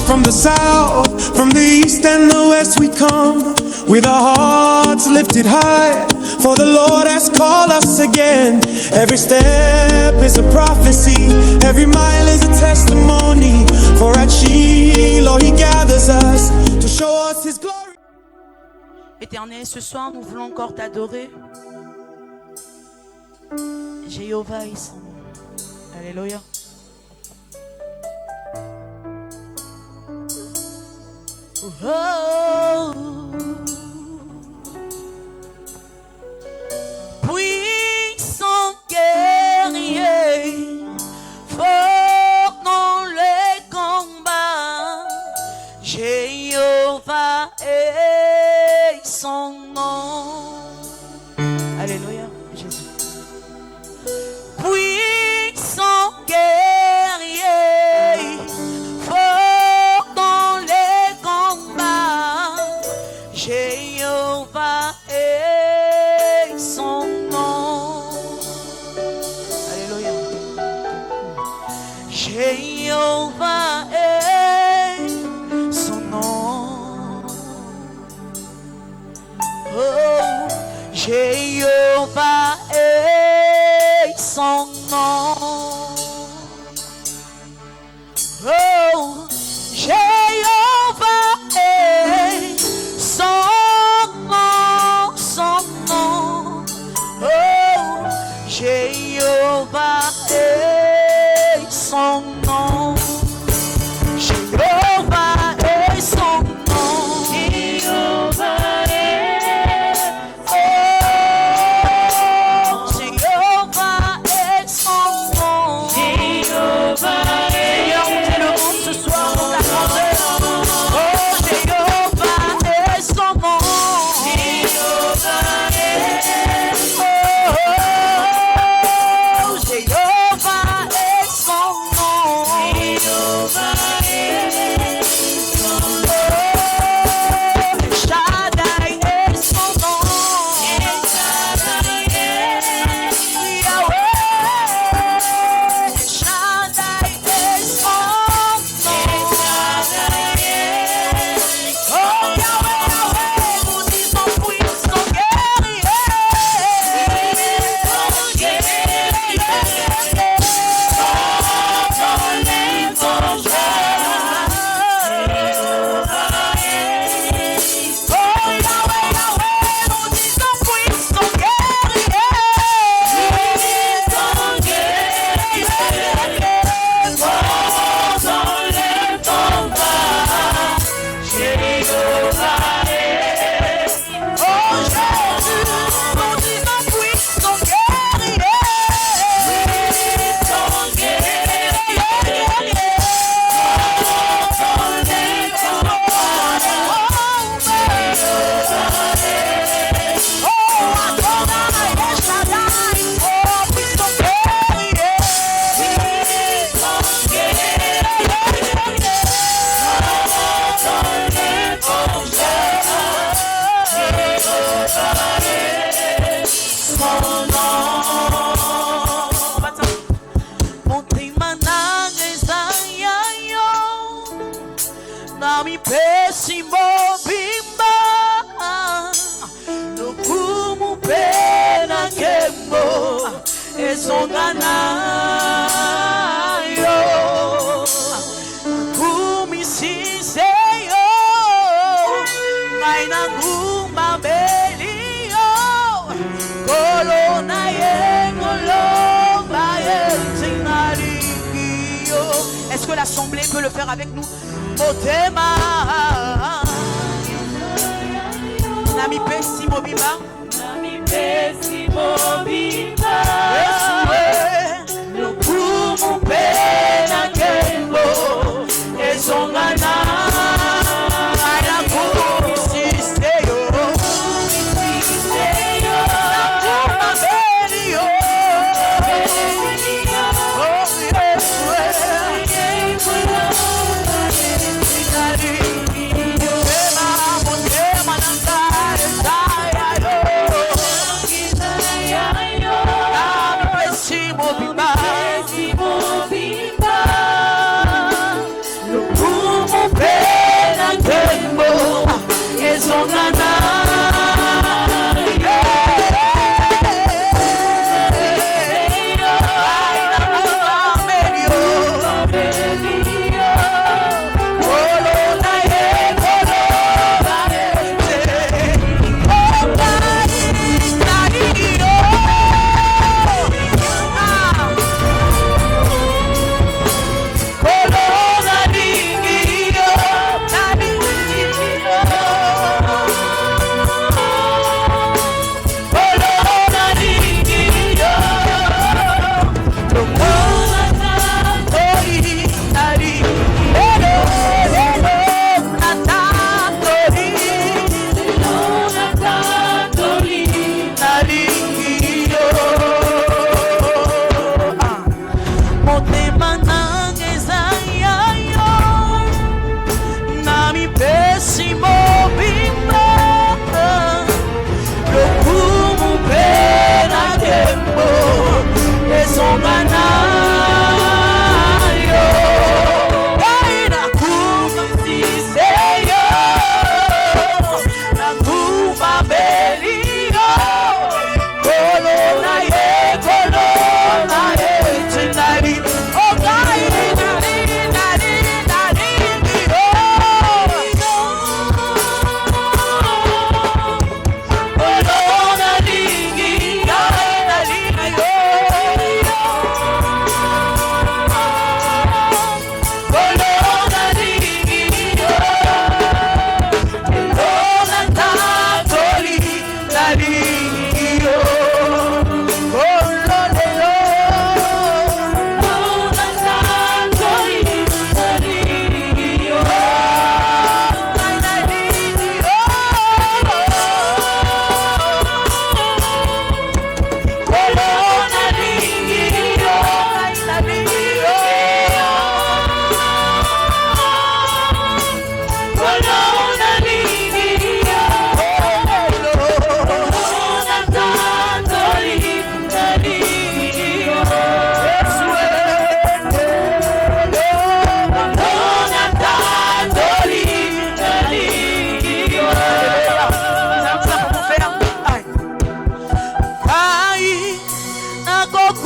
From the south, from the east and the west we come, with our hearts lifted high, for the Lord has called us again. Every step is a prophecy, every mile is a testimony, for at Shiloh he gathers us to show us his glory. Éternel, ce soir nous voulons encore t'adorer. Jéhovah est son nom. Alléluia. Oh, puissant guerrier, fort dans les combats, Jéhovah est son nom. Alléluia, Jésus. Puissant guerrier, fort dans les combats, Jéhovah est son nom. Alléluia. Jéhovah est son nom. Oh, Jéhovah est son nom. Oh, Jéhovah est son nom, son nom. Oh, Jéhovah est son nom. Jéhovah est son nom. Jéhovah est. Oh, Jéhovah est son nom. Jéhovah est. Seigneur, on dit le nom ce soir dans ta grandeur. Oh, Jéhovah est son nom. Jéhovah est. Oh, Jéhovah est son nom. Jéhovah est son nom. Shaddai est son nom. Shaddai est Yahweh. Shaddai est son nom. Oh Yahweh, Yahweh, nous disons puissant guerrier. Puissant guerrier. Dans les combats, Jéhovah est. Oh Yahweh, Yahweh, nous disons puissant guerrier. Puissant guerrier. Dans les combats, Jéhovah est. Oh Jésus, nous disons puissant guerrier. Puissant guerrier. Dans les combats, Jéhovah est. Oh Adonai, El Shaddai, oh puissant guerrier. Puissant guerrier. Dans les combats, Jéhovah est son nom. Montemanangezayayo, nami pesimo bimba, nukumu pena kembo, ezonganayo, kumisiseyo, ngainanguma belio, kolona yengolomba yezinarikio. Est-ce que l'assemblée peut le faire avec nous? Motema Nami pesimo bimba, Nami pesimo bimba, Nukumu pena kembo, Ezongana Ayakubisisteyo, Nakuma belio,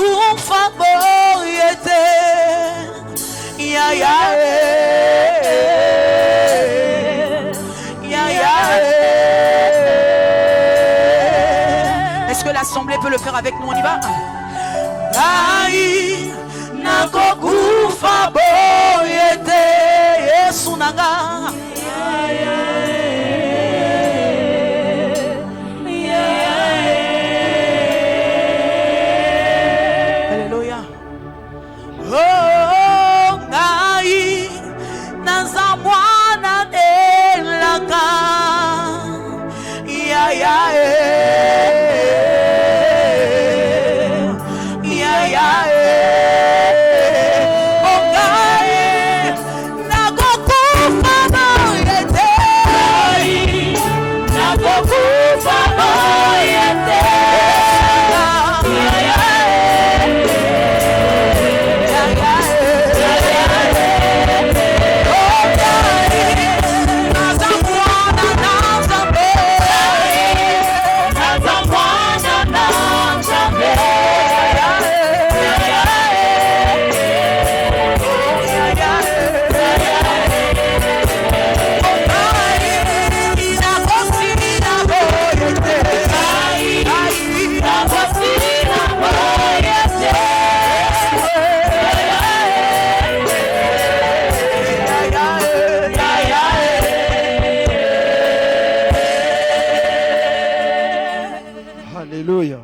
nagokufa boyete ya ya ya ya. Est-ce que l'assemblée peut le faire avec nous? On y va. Ai nagokufa boyete Yesu nanga. Alléluia. Oh ngai nazamwana elaka ya ya ya ya. Oh ngai nagokufa boyete nagokufa boyete Alléluia.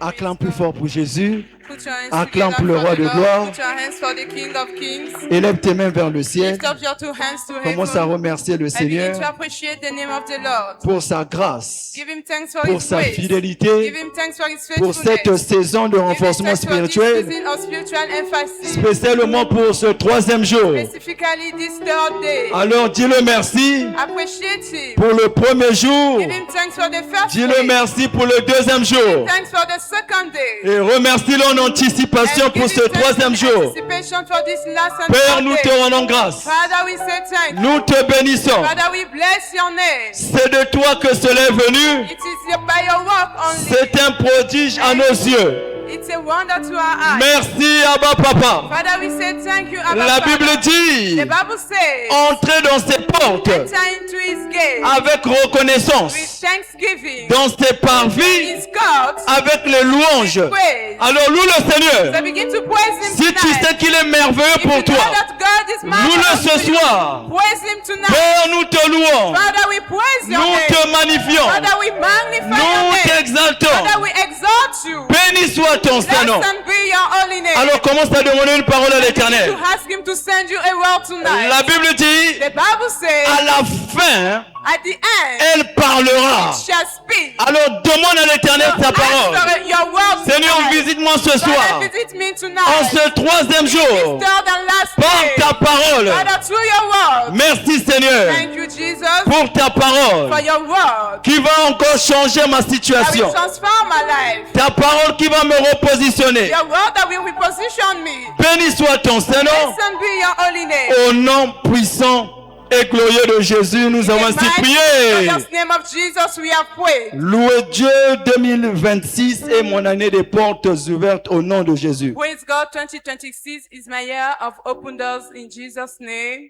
Acclame plus fort pour Jésus. Put your hands Acclame together pour le for roi the de Lord. gloire. Put your hands for the King of Kings. Élève tes mains vers le ciel. Lift up your two hands to Commence à heaven remercier le and begin Seigneur to appreciate the name of the Lord. pour sa grâce, Give him thanks for pour his sa grace. fidélité, Give him thanks for his pour faithfulness. cette saison de Give him renforcement thanks for this spirituel, season of spiritual emphasis. spécialement pour ce troisième jour. Specifically this third day. Alors dis-le merci Appreciate him. pour le premier jour. Give him thanks for the first Dis-le day. merci pour le deuxième jour. Thanks for the second day. Et remercie-le en anticipation And pour give ce him thanks troisième in jour. anticipation for this last and Père, third nous te day. rendons grâce. Father, we say thank you. Nous te bénissons. Father, we bless your name. C'est de toi que cela est venu. It is by your work only. C'est un prodige à nos yeux. It's a wonder to our eyes. Merci, Abba Papa. Father, we say thank you, Abba La Father. Bible dit, The Bible says, entrez dans ses portes enter into his gate avec with reconnaissance, thanksgiving, dans ses parvis his courts avec les louanges. praise. Alors loue le Seigneur. So begin to praise him Si tu tonight. sais qu'il est merveilleux If pour you know toi, that God is loue-le marvelous ce to you, soir. praise him tonight. Père, nous te louons. Father, we praise your Nous name. te magnifions. Father, we magnify your Nous name. t'exaltons. Father, we exalt you. Béni soit ton Saint-Nom. Blessed be your holy name. Alors commence à demander une parole à l'Éternel. To ask him to send you a word tonight. La Bible dit, The Bible says, à la fin, at the end, elle parlera. shall speak. Alors demande à l'Éternel sa parole. Ask for your word Seigneur, tonight. visite-moi ce soir. Father, visit me En tonight. ce troisième jour, Third and last par day. ta parole. Father, through your word. Merci Seigneur Thank you, Jesus, pour ta parole for your word. qui va encore changer ma That situation. will transform my life. Ta parole qui va me repositionner. Your word that will reposition me. Béni soit ton Saint-Nom. Blessed be your holy name. Au nom puissant et glorieux de Jésus, nous avons In the ainsi mighty prié. glorious name of Jesus, we have prayed. Louez Dieu, 2026 est mon année des portes ouvertes au nom de Jésus. Praise God, 2026 is my year of open doors in Jesus' name.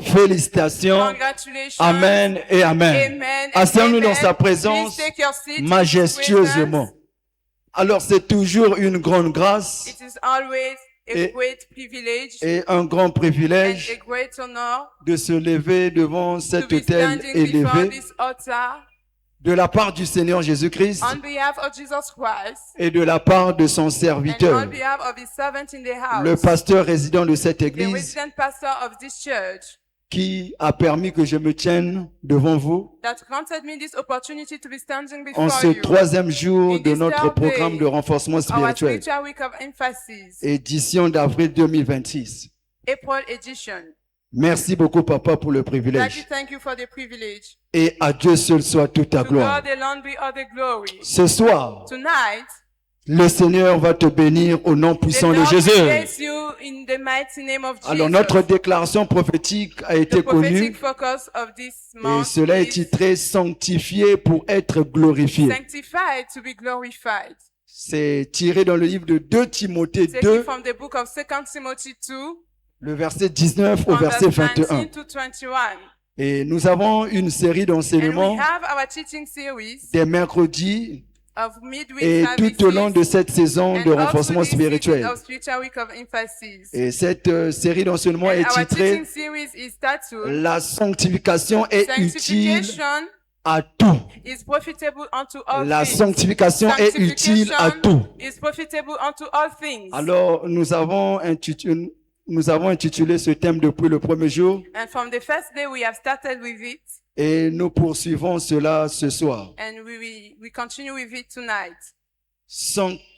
Félicitations. Congratulations. Amen et Amen. Amen. Asseyons-nous dans Amen. sa présence Please take your seat in His majestueusement. presence. Alors c'est toujours une grande grâce It is always a Et- great privilege et un grand and privilège a great honor de se lever devant to cet be autel standing before élevé this altar de la part du Seigneur Jésus-Christ on behalf of Jesus Christ et de la part de son and serviteur, on behalf of His servant in the house, le pasteur résident de cette the église, resident pastor of this church, qui a permis que je me tienne devant vous that granted me this opportunity to be standing en before ce you. troisième jour In de this notre third day, programme de renforcement Our spirituel, spiritual week of emphasis, édition d'avril 2026. April edition. Merci beaucoup, Papa, pour le privilège. Thank you for the privilege. Et à Dieu seul soit toute ta To gloire. God alone be all the glory. Ce soir, Tonight, le Seigneur va te bénir au nom the puissant de Lord will Jésus. bless you in the mighty name of Jesus. Alors, notre déclaration prophétique a été The prophetic connue focus of this et month cela est is titré Sanctifié pour être glorifié. sanctified to be glorified. C'est tiré dans le livre de 2 Timothée taken 2, from the book of 2 Timothy 2, le verset 19 au from verset verse 19 21. to 21. Et nous avons une série And we d'enseignements have our teaching series des mercredis of midweek et tout au long de services cette saison and de also renforcement this season spirituel. of spiritual week of emphasis. Et cette série d'enseignements And est our titrée teaching series is titled La sanctification est utile Sanctification à tout. is profitable unto all La things. sanctification est utile à tout. Is profitable unto all things. Alors, nous avons intitulé ce thème depuis le premier jour And from the first day we have started with it, et nous poursuivons cela ce soir. and we continue with it tonight.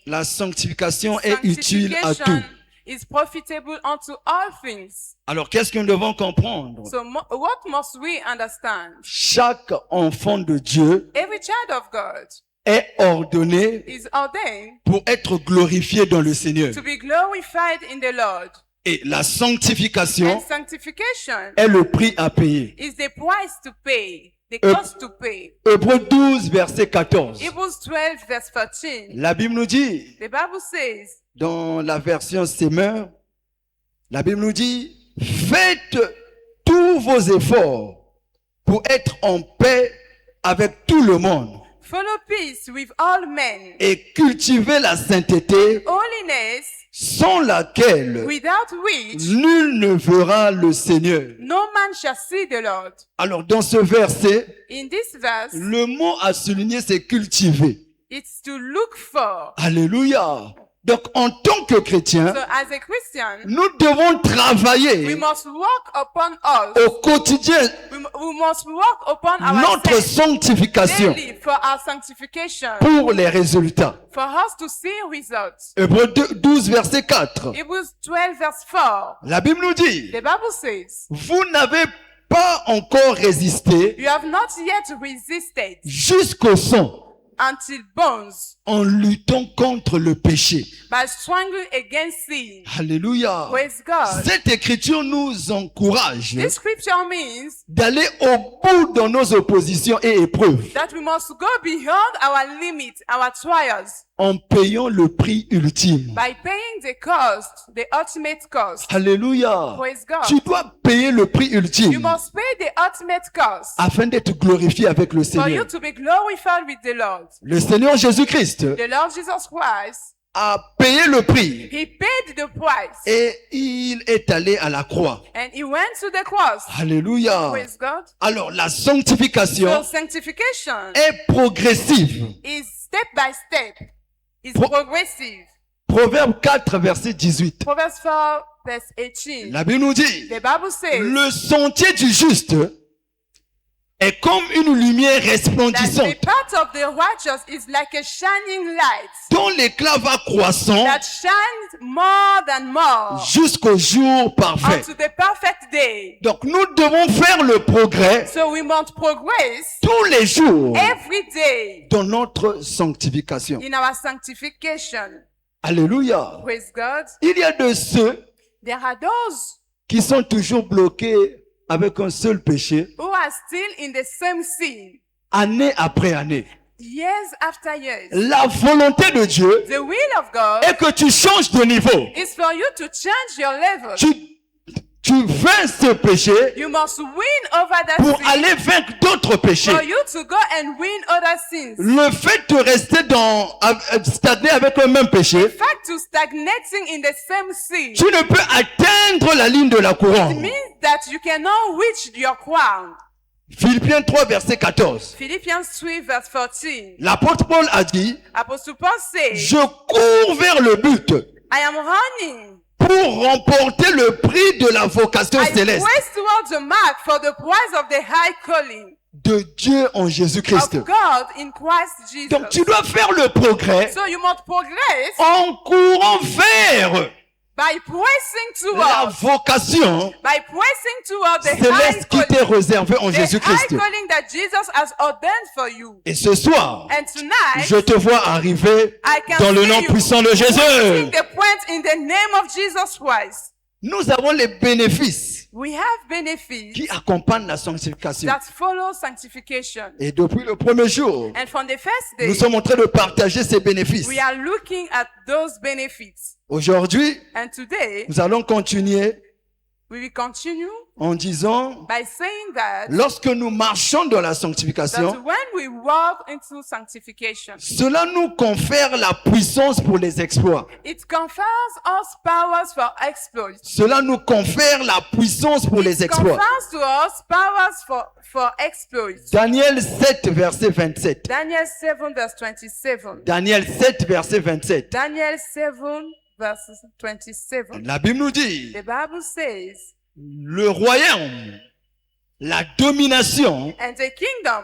La sanctification est utile à tout. Sanctification is profitable unto all things. Alors, qu'est-ce que nous devons comprendre? So what must we understand? Chaque enfant de Dieu Every child of God est ordonné is ordained pour être glorifié dans le Seigneur. to be glorified in the Lord. Et la sanctification And sanctification est le prix à payer. is the price to pay, the Euh, cost to pay. Hébreux 12, verset 14. Hebrews 12 verse 14. La Bible nous dit, The Bible says, dans la version Semeur, la Bible nous dit, faites tous vos efforts pour être en paix avec tout le monde follow peace with all men, et cultivez la sainteté holiness, sans laquelle without which nul ne verra le Seigneur. no man shall see the Lord. Alors dans ce verset, In this verse, le mot à souligner c'est cultiver. it's to look for. Alléluia. Donc en tant que chrétien, So as a Christian, nous devons we travailler must work upon us. au quotidien We must work upon notre ourselves sanctification daily for our sanctification, pour les résultats. for us to see results. Hébreux 12, verset 4. Hebrews 12 verse 4. La Bible nous dit, The Bible says, vous n'avez pas encore résisté you have not yet resisted jusqu'au sang until bones en luttant contre le péché. by struggling against sin. Alléluia. Praise God. Cette écriture nous encourage This scripture means d'aller au bout dans nos oppositions et épreuves that we must go beyond our limits, our trials, en payant le prix ultime. by paying the cost, the ultimate cost. Alléluia. Praise God. Tu dois payer le prix You ultime must pay the ultimate cost afin d'être glorifié avec le for you Seigneur. to be glorified with the Lord. Le Seigneur Jésus-Christ The Lord Jesus Christ, a payé le prix He paid the price et il est allé à la croix. and He went to the cross. Alléluia. Praise God. Alors la sanctification So sanctification est progressive. is step by step, is Pro- progressive. Proverbe 4, verset 18. Proverbs 4 verse 18. La Bible nous dit, The Bible says le sentier du juste est comme une lumière that resplendissante the path of the righteous is like a shining light dont l'éclat va croissant that shines more than more jusqu'au jour parfait. unto the perfect day. Donc nous devons faire le progrès So we must progress tous les jours every day dans notre sanctification. in our sanctification. Alléluia. Praise God. Il y a de ceux There are those qui sont toujours bloqués avec un seul péché, who are still in the same sin année après année. years after years. La volonté de Dieu The will of God est que tu changes de niveau. is for you to change your level. Tu vaincres ce péché You must win over that pour sin aller vaincre d'autres péchés. for you to go and win other sins. Le fait de rester stagner avec le même péché, In fact, to stagnating in the same sin tu ne peux atteindre la ligne de la couronne. means that you cannot reach your crown. Philippiens 3, verset 14. Philippians 3 verse 14. L'apôtre Paul a dit, Apostle Paul says, je cours vers le but I am running. pour remporter le prix de la vocation I céleste press towards the mark for the prize of the high calling de Dieu en Jésus-Christ. of God in Christ Jesus. Donc tu dois faire le progrès So you must progress en courant vers by pressing la towards, vocation the high céleste qui t'est calling, réservée en the high Jésus-Christ. calling that Jesus has ordained for you. Et ce soir, And tonight, je te vois arriver I can dans le see nom you puissant de reaching Jésus. the point in the name of Jesus Christ. Nous avons les bénéfices We have benefits qui accompagnent la sanctification. that follow sanctification. Et depuis le premier jour, And from the first day, nous sommes en train de partager ces bénéfices. we are looking at those benefits. Aujourd'hui, And today, nous allons continuer we will continue en disant, by saying that, lorsque nous marchons dans la that sanctification, when we walk into sanctification, cela nous confère la puissance pour les exploits. it confers us powers for exploits. Cela nous confère la puissance pour les It exploits. confers to us powers for exploits. Daniel 7, verset 27. Daniel 7 verse 27. Daniel 7, verset 27. Daniel 7 verse 27. La Bible nous dit, The Bible says, le royaume, la domination and the kingdom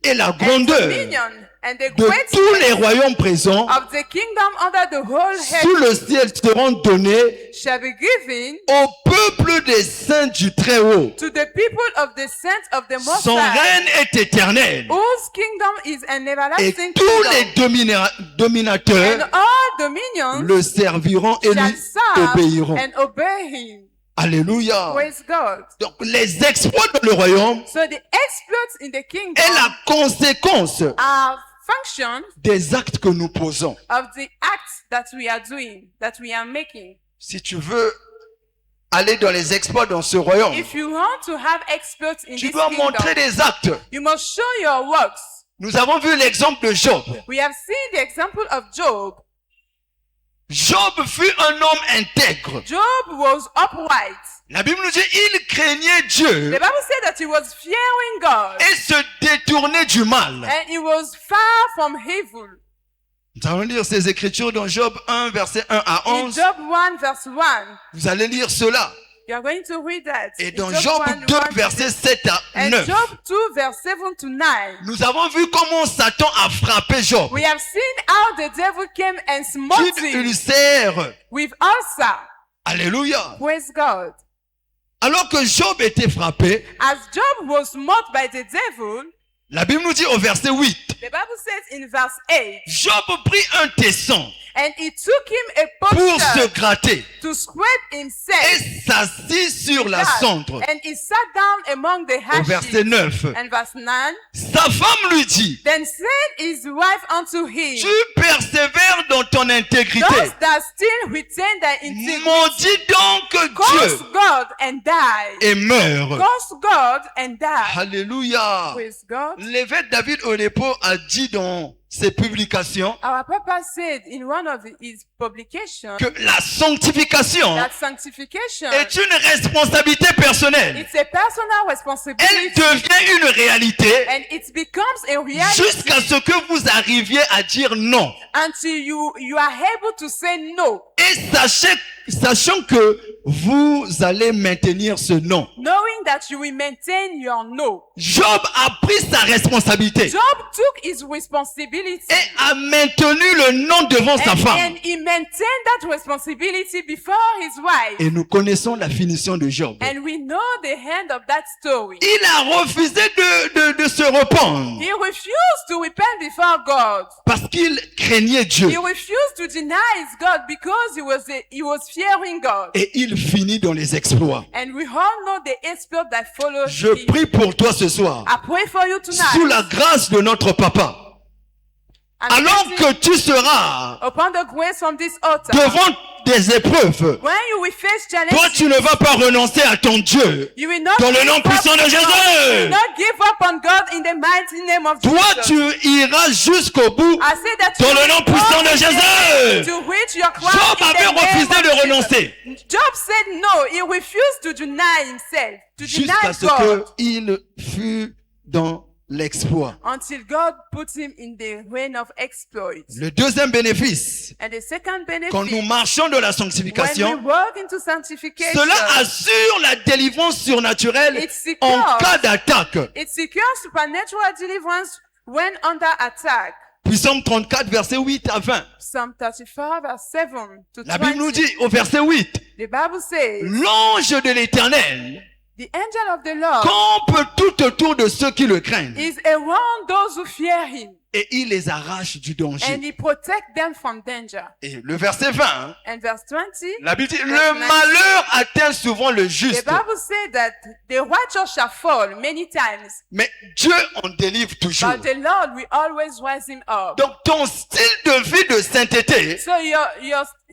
et la and grandeur dominion and the de tous les greatness royaumes présents of the kingdom under the whole sous heaven le ciel seront donnés shall be given au peuple des saints du Très-Haut. to the people of the saints of the Most Son High, règne est éternel whose kingdom is an et everlasting tous les kingdom, dominateurs and all dominions le serviront et shall lui serve obéiront. and obey him. Alléluia. Praise God. Donc les exploits dans le royaume So the exploits in the kingdom est la conséquence are function des actes que nous posons. of the acts that we are doing, that we are making. Si tu veux aller dans les exploits dans ce royaume, If you want to have exploits in tu this dois kingdom, montrer des actes. you must show your works. Nous avons vu l'exemple de Job. We have seen the example of Job. Job fut un homme intègre. Job was upright. La Bible nous dit il craignait Dieu The Bible said that he was fearing God et se détournait du mal. and he was far from evil. Nous allons lire ces écritures dans Job 1, verset 1 à In 11. Job 1 verse 1, Vous allez lire cela. you are going to read that. Et In dans Job 1, 2, 1, verset 7 à and 9. Job 2 verse 7 to 9. Nous avons vu comment Satan a frappé Job We have seen how the devil came and smote d'une him ulcère. with ulcer. Alléluia. Praise God. Alors que Job était frappé, As Job was smote by the devil, la Bible nous dit au verset 8, the Bible says in verse 8, Job prit un tesson and he took him a pour se potsherd gratter to scrape himself. et s'assit sur la cendre. And he sat down among the Au verset ashes. 9, And verse 9, sa femme lui dit, then said his wife unto him, tu persévères dans ton intégrité. dost thou still retain thy integrity? Maudis donc Curse Dieu God and die. et meurs. Curse God and die. Alléluia. Praise God. L'évêque David Onepo a dit dans ses publications Our Papa said in one of his publications que la sanctification that sanctification est une responsabilité personnelle. it's a personal Elle responsibility devient une réalité and it becomes a reality jusqu'à ce que vous arriviez à dire non. until you are able to say no, Et sachant que vous allez maintenir ce non. knowing that you will maintain your no. Job a pris sa responsabilité Job took his responsibility et a maintenu le non devant sa femme. and he maintained that responsibility before his wife. Et nous connaissons la finition de Job. And we know the end of that story. Il a refusé de se rependre He refused to repent before God. parce qu'il craignait Dieu. He refused to deny his God because he was fearing God. Et il finit dans les exploits. And we all know the exploit that follows Je him. prie pour toi ce soir, I pray for you tonight. sous la grâce de notre papa. And Alors sitting que tu seras upon the grace from this altar, devant des épreuves, when you will face toi challenges, tu ne vas pas renoncer à ton Dieu. you will not Dans le give nom up puissant de on God. You will Jésus. not give up on God in the mighty name of Toi Jesus. tu iras jusqu'au bout. I say that Dans you le will nom puissant de go Jésus. to reach your crown Job in the avait name refusé of de Jesus. renoncer Job said no. He refused to deny himself, to jusqu'à deny ce God, qu'il fut dans l'exploit. until God put him in the reign of exploits. Le deuxième bénéfice, And the second quand nous benefit, marchons de la when we sanctification, walk into sanctification, cela assure la délivrance surnaturelle it en secures, cas d'attaque. it secures supernatural deliverance when under attack. Puis Psaume 34, verset 8 à 20. Psalm 34 verse 7 to La Bible nous 20. dit au verset 8, The Bible says, l'ange de l'Éternel The angel of the Lord campe tout autour de ceux qui le craignent. is around those who fear him, Et il les arrache du danger. and he protects them from danger. Et le verset 20, hein, And verse 20, la Bible dit, Verse le 19. malheur atteint souvent le the juste, Bible says that the righteous shall fall many times, mais Dieu en délivre toujours. but the Lord will always rise him up. Donc ton style de vie de sainteté So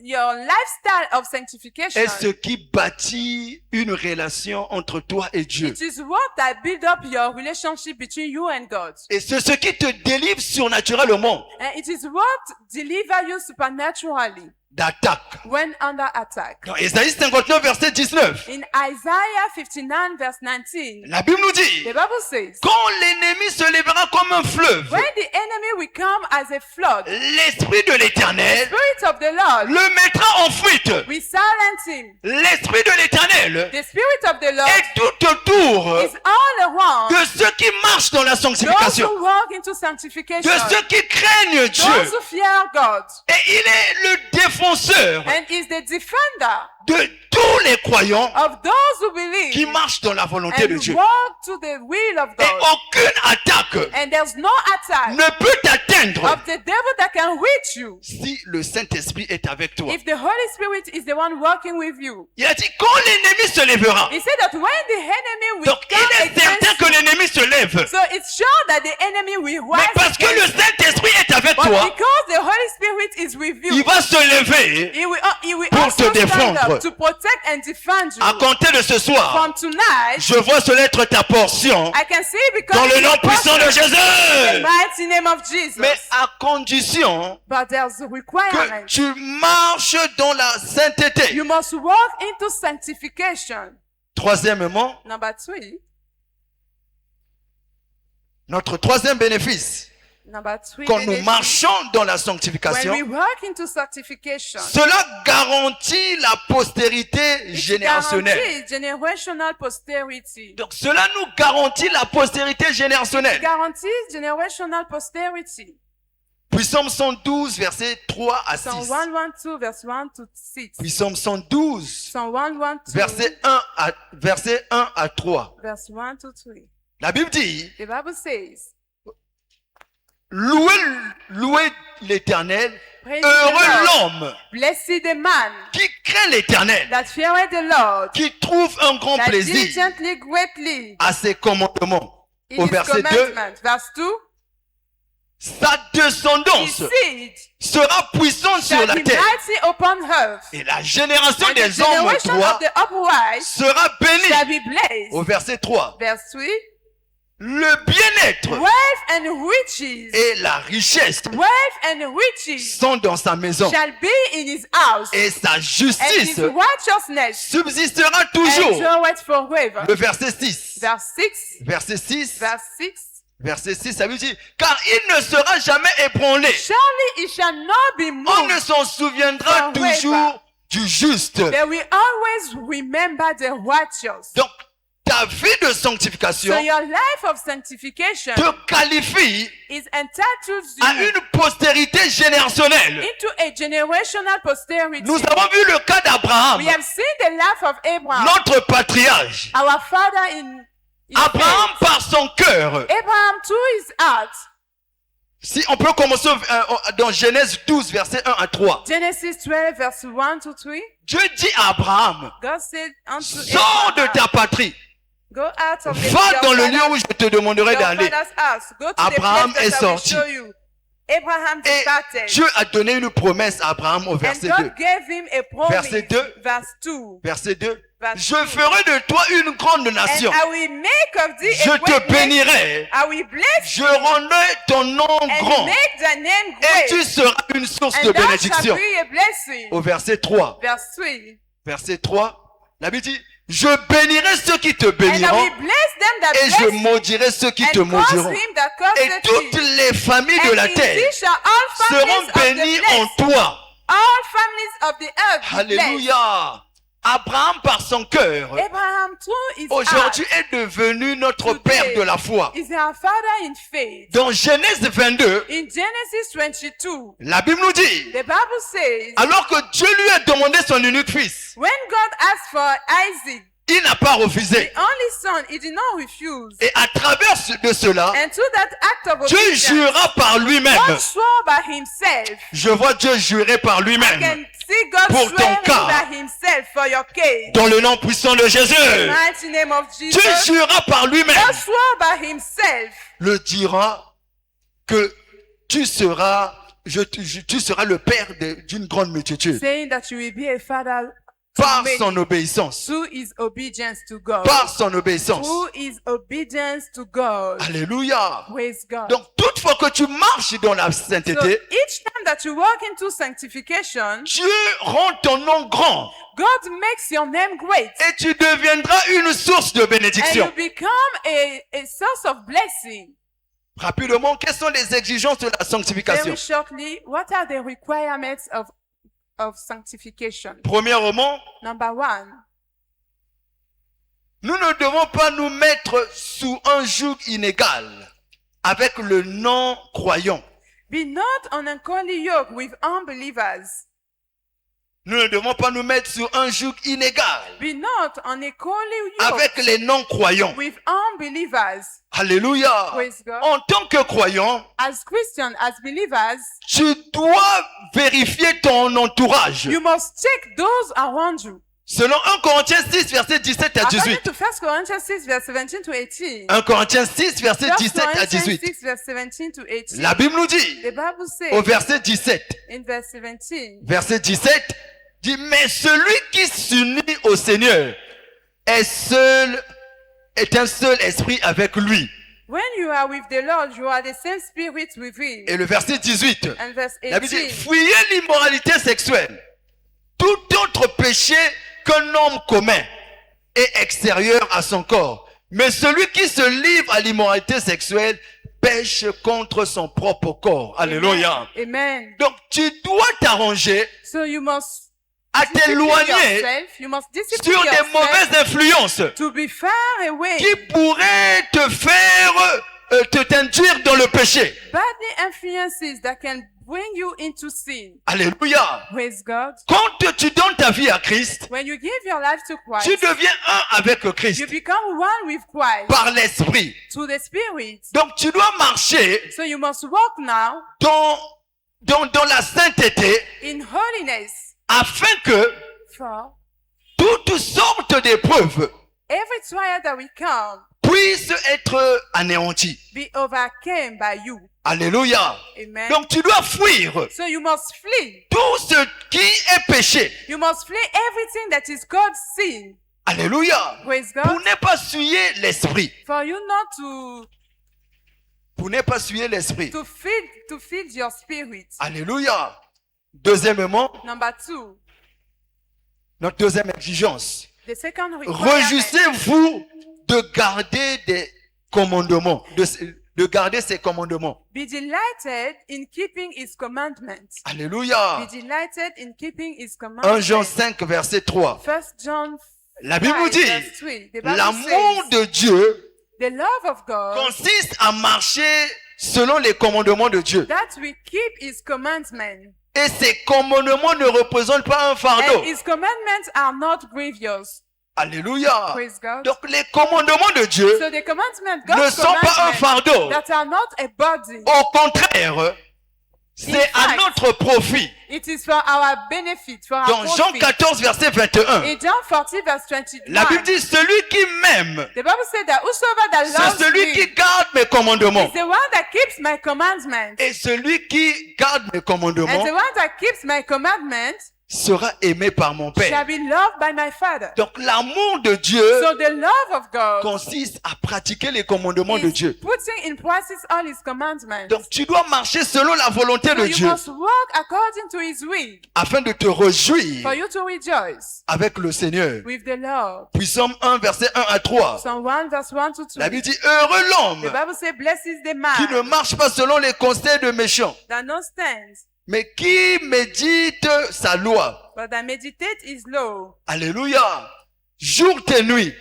your lifestyle of sanctification, est ce qui bâtit une relation entre toi et Dieu. it is what that build up your relationship between you and God. Et c'est ce qui te délivre surnaturellement And it is what deliver you supernaturally d'attaque. when under attack. Dans Ésaïe 59, verset 19, In Isaiah 59 verse 19, la Bible nous dit, the Bible says, quand l'ennemi se lèvera comme un fleuve, when the enemy will come as a flood, l'Esprit de l'Éternel Spirit of the Lord le mettra en fuite. will silence him. L'Esprit de l'Éternel The Spirit of the Lord est tout autour is all around de ceux qui marchent dans la those sanctification, who walk into de sanctification, ceux qui craignent those Dieu. who fear God, Et il est le défenseur and is the defender de tous les croyants of those who believe qui marchent dans la volonté de and Dieu. walk to the will of Et God. aucune attaque And there's no attack ne peut t'atteindre of the devil that can reach you si le Saint-Esprit est avec toi. if the Holy Spirit is the one working with you. Il a dit, quand l'ennemi se lèvera, He said that when the enemy will donc il come est certain against que you, l'ennemi se lève. so it's sure that the enemy will Mais rise parce que le against you. Saint-Esprit est avec But toi, because the Holy Spirit is with il you, va se lever he will pour also te stand défendre. up to protect and defend you. à compter de ce soir. From tonight, Je vois cela être ta portion I can see because dans le it's nom your puissant de portion in the Jésus. mighty name of Jesus. Mais à condition But there's a que requirement. tu marches dans la sainteté. You must walk into sanctification. Troisièmement, Number 3. notre troisième bénéfice, Number 3. quand nous benefit. marchons dans la When sanctification, we walk into sanctification, cela garantit la postérité it générationnelle. guarantees generational posterity. Donc cela nous garantit la postérité It générationnelle. guarantees generational posterity. Puis Psaume 112, versets 3 à 6. Psalm 112 verse 1 to 6. Puis Psaume 112, Psalm 112 verset 1 à 3. verse 1 to 3. La Bible dit, The Bible says, louez l'Éternel, Praise heureux the Lord. l'homme Blessed the man qui craint l'Éternel, that feareth the Lord, qui trouve un grand that plaisir diligently greatly à ses commandements. in Au his verset 2, commandment. Verse 2, sa his descendance seed sera puissante sur shall la be terre. mighty upon earth, Et la génération and the des hommes generation droits of the upright sera shall bénie. be blessed. Au verset 3, Verse 3, le bien-être wealth and riches, et la richesse wealth and riches sont dans sa maison. shall be in his house, Et sa and his justice righteousness subsistera toujours. endureth forever. Le verset 6. Verse 6, Verset 6. verse 6, Verset 6, ça veut dire, car il ne sera jamais ébranlé. surely it shall not be On ne moved. s'en souviendra Forever. toujours du juste. They will always remember the righteous. Donc, ta vie de So sanctification your life of sanctification te qualifie is entitled à you une postérité générationnelle. into a generational posterity. Nous avons vu le cas d'Abraham, We have seen the life of Abraham, notre patriarche. our father in Abraham, faith. par son cœur, Abraham to his heart. si on peut commencer dans Genèse 12, verset 1 à 3. Genesis 12 verse 1 to 3. Dieu dit à Abraham, God said unto sors de ta Abraham, patrie, go out of the va your dans le lieu father's- où je te demanderai your d'aller. father's house. Go to Abraham the place est that I will sorti. show you. Abraham Et departed. Dieu a donné une promesse à Abraham au And verset God 2. gave him a promise. Verset 2. Verse 2. Verset 2. Verse Je 2. ferai de toi une grande And nation. I will make of thee Je a te great nation. bénirai. I will bless Je thee rendrai ton nom and grand. make thy name Et great. tu seras une source de And thou shalt bénédiction. be a blessing. Au verset 3. Verse 3. Verset 3. La Bible dit, je bénirai ceux qui te And I béniront will bless them that et je bless thee, maudirai ceux qui te and curse maudiront. him that Et curseth toutes thee. les familles de And la in terre thee shall all seront families of the bénies en blessed, toi. all families of the earth be blessed. Alléluia. Abraham, par son cœur, Abraham too is aujourd'hui est devenu notre Today père de la foi. is our father in faith. Dans Genèse 22, In Genesis 22, la Bible nous dit, the Bible says, alors que Dieu lui a demandé son unique fils, when God asked for Isaac, il n'a pas refusé. The only son, he did not refuse. Et à travers de cela, And through that act of Dieu obedience, jura par lui-même. God swore by himself. Je vois Dieu jurer par You lui-même. can see God Pour ton swearing cas. by himself for your case. Dans le nom puissant de Jésus. In the mighty name of Dieu Jesus, jura par lui-même. God swore by himself. Le dira que tu seras, tu seras le père d'une grande multitude. Saying that you will be a father to Par many son obéissance. through his obedience to God. Par son obéissance. Through his obedience to God. Alléluia. Praise God. Donc, toutefois que tu marches dans la So sainteté, each time that you walk into sanctification, Dieu rend ton nom grand God makes your name great. et tu deviendras une source de And you bénédiction. become a source of blessing. Rapidement, quelles sont les exigences de la Very sanctification? shortly, what are the requirements of sanctification? Premièrement, Number one, nous ne devons pas nous mettre sous un joug inégal avec le non-croyant. be not on ungodly yoke with unbelievers. Nous ne devons pas nous mettre sous un joug inégal Be not on a godly yoke avec les non-croyants. with unbelievers. Alléluia. Praise God. En tant que croyant, As Christians, as believers, tu dois vérifier ton entourage. you must check those around you. Selon 1 Corinthiens 6, verset 17 à According 18. to 1 Corinthians 6, verse 17 to 18. 1 Corinthiens 6, verset 1 17 à Corinthians 18. 6, verse 17 to 18. La Bible nous dit, The Bible says au verset 17, in verse 17, verset 17, dit, mais celui qui s'unit au Seigneur est un seul esprit avec lui. when you are with the Lord, you are the same spirit with him. Et le verset 18, And verse la Bible dit, 18, fuyez l'immoralité sexuelle. Tout autre péché qu'un homme commet est extérieur à son corps. Mais celui qui se livre à l'immoralité sexuelle pêche contre son propre corps. Alléluia. Amen. Donc tu dois t'arranger So you must à discipline t'éloigner yourself. You must discipline sur des yourself mauvaises influences to be far away. qui pourraient te faire te t'induire dans le péché. Badly influences that can bring you into sin. Alléluia. Praise God. Quand tu donnes ta vie à Christ, When you give your life to Christ, tu deviens un avec Christ you become one with Christ par l'Esprit. through the Spirit. Donc tu dois marcher So you must walk now dans la sainteté in holiness afin que for toutes sortes d'épreuves every trial that will come puissent être anéanties. be overcome by you. Alléluia. Amen. Donc tu dois fuir So you must flee. tout ce qui est péché. You must flee everything that is God's sin. Alléluia. Praise Pour God. ne pas souiller l'esprit. For you not Pour ne pas souiller l'esprit. to feed your spirit. Alléluia. Deuxièmement, Number two, notre deuxième exigence. the second requirement. Réjouissez-vous de garder des commandements, de garder ses commandements. Be delighted in keeping his commandments. Alléluia. Be delighted in keeping his 1 Jean commandments. 5, verset 3. 1 John La Bible 5, nous dit, verse 3. The Bible l'amour says, de Dieu the love of God consiste à marcher selon les commandements de Dieu. that we keep his commandments. Et ces commandements ne représentent pas un fardeau. And his commandments are not grievous. Alléluia. Praise God. Donc les commandements de Dieu So the commandments, ne God's sont pas un commandments fardeau. that are not a burden. Au contraire, c'est à notre profit. It is for our benefit, for Dans our Jean profit. 14, verset 21, In John 40, verse 21, la Bible dit, celui qui m'aime, the Bible said that whosoever that c'est loves celui me qui garde mes commandements. is the one that keeps my commandments. Et celui qui garde mes And commandements the one that keeps my commandments sera aimé par mon shall Père. be loved by my Father. Donc l'amour de Dieu So the love of God consiste à pratiquer les commandements de is Dieu. putting in practice all his commandments. Donc tu dois marcher selon la volonté So de you Dieu must walk according to his will afin de te réjouir for you to rejoice avec le Seigneur. with the Lord. Puis Psaume 1, verset 1 à 3. Psalm 1 verse 1 to 2. La Bible dit, heureux The l'homme Bible says, blessed is the qui ne man marche pas selon les conseils de méchants, that not stands, mais qui médite sa loi. but that meditate his law. Alléluia. Jour et nuit.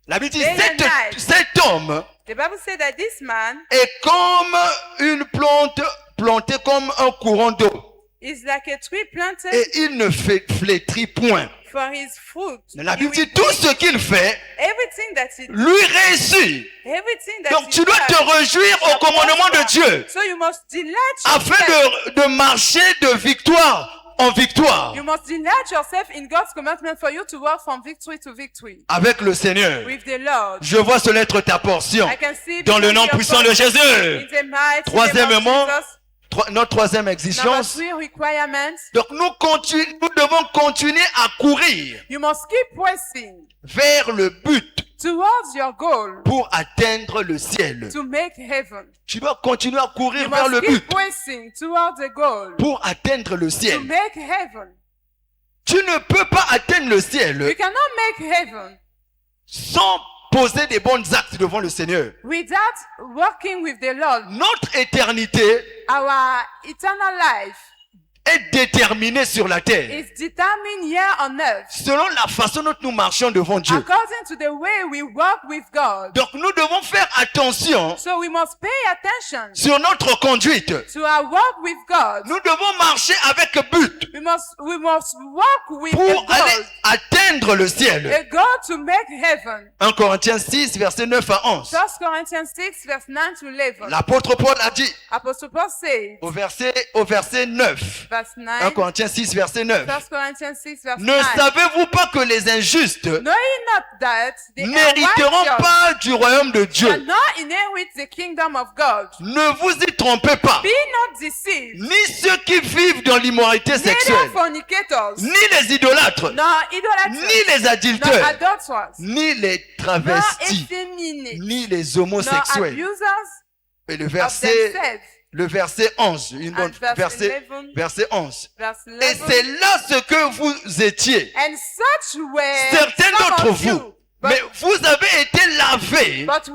La Bible dit, Day and night. cet homme The Bible said that this man est comme une plante plantée comme un courant d'eau. is like a tree planted, Et il ne flétrit point. For his fruit. Mais la He Bible will dit tout bring ce qu'il fait, everything that he lui réussit. everything that Donc he tu dois te does réjouir shall au commandement de prosper. Dieu So you must delight afin yourself. de marcher de victoire en victoire You must delight yourself in God's commandment for you to walk from victory to victory avec le Seigneur. with the Lord. Je vois cela être ta portion I can see dans le because nom your puissant de God Jésus. in the mighty name Troisièmement, of Jesus. Notre troisième Number exigence. 3 requirement. Donc nous devons continuer à courir You must keep pressing vers le but towards your goal pour atteindre le ciel. to make heaven. Tu dois continuer à courir You vers le must keep but pressing towards the goal pour atteindre le to ciel. make heaven. Tu ne peux pas atteindre le You ciel cannot make heaven sans poser des bons actes devant le Seigneur. without working with the Lord. Notre éternité Our eternal life est déterminée sur la terre is determined here on earth selon la façon dont nous marchons devant Dieu. according to the way we walk with God. Donc nous devons faire attention So we must pay attention sur notre conduite. to our walk with God. Nous devons marcher avec but We must walk with a pour aller goal, atteindre le ciel. a goal to make heaven. 1 Corinthiens 6, versets 9 à 11. 1 Corinthians 6, verse 9 to 11. L'apôtre Paul a dit Apostle Paul says, au verset 9. verse 1 9, Corinthiens 6, verset 9. 1 Corinthians 6, verse Ne 9. savez-vous pas que les injustes Know ye not that the n'hériteront unrighteous pas du royaume de Dieu? shall not inherit the kingdom of God? Ne vous y trompez pas. Be not deceived, Ni ceux qui vivent dans l'immoralité neither sexuelle, fornicators, ni les idolâtres, nor idolaters, ni les nor adultères, adulterers, ni les nor travestis, effeminate, ni les nor homosexuels. abusers Et le of verset, themselves. le verset 11, And verse 11, verset 11. verse Et 11. c'est là ce que vous étiez. And such were Certains some d'entre of you, vous, mais vous avez été lavés, but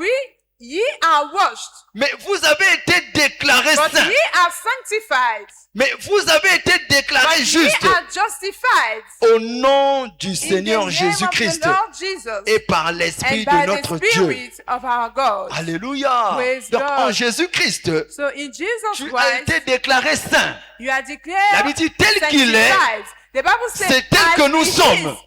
ye are washed, mais vous avez été déclarés but saints, ye are sanctified, mais vous avez été déclarés but ye justes are justified au nom du in the Seigneur name of Jésus-Christ the Lord Jesus et par l'Esprit and by de the notre Dieu. Spirit of our God. Alléluia. Praise Donc God. en Jésus-Christ, So in Jesus tu as Christ, été déclaré saint. you are La declared Bible dit tel qu'il est, sanctified. The Bible says, c'est tel as que nous he sommes. is,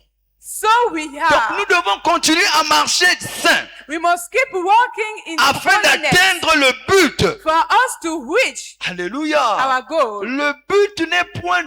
so we Donc are. nous devons continuer à marcher saint We must keep walking in afin holiness d'atteindre le but. for us to reach Alléluia. our goal. Le but n'est point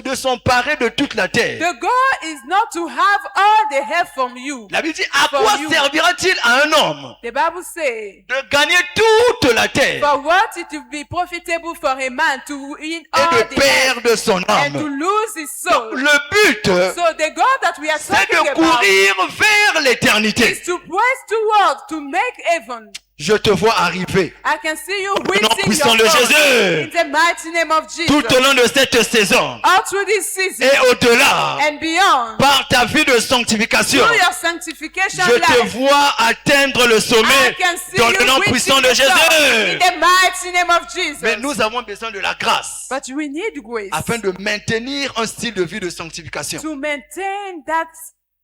de s'emparer de toute la terre. The goal is not to have all the help from you. La Bible dit, à For quoi you. servira-t-il à un homme The Bible says, de gagner toute la terre for what it will be profitable for a man to win all et de the help perdre son and to âme? lose his soul. Le but, So the goal that we are c'est talking de about courir vers l'éternité. is to press towards to make heaven. Je te vois arriver I can see you nom reaching puissant your de goal Jésus. in the mighty name of Jesus. tout au long de cette saison All through this season et au-delà and beyond, par ta vie de sanctification. through your sanctification Je te life, vois atteindre le I sommet can see dans you le nom reaching puissant de the top in Jésus. the mighty name of Jesus. Mais nous avons besoin de la grâce But we need grace afin de maintenir un style de vie de sanctification. to maintain that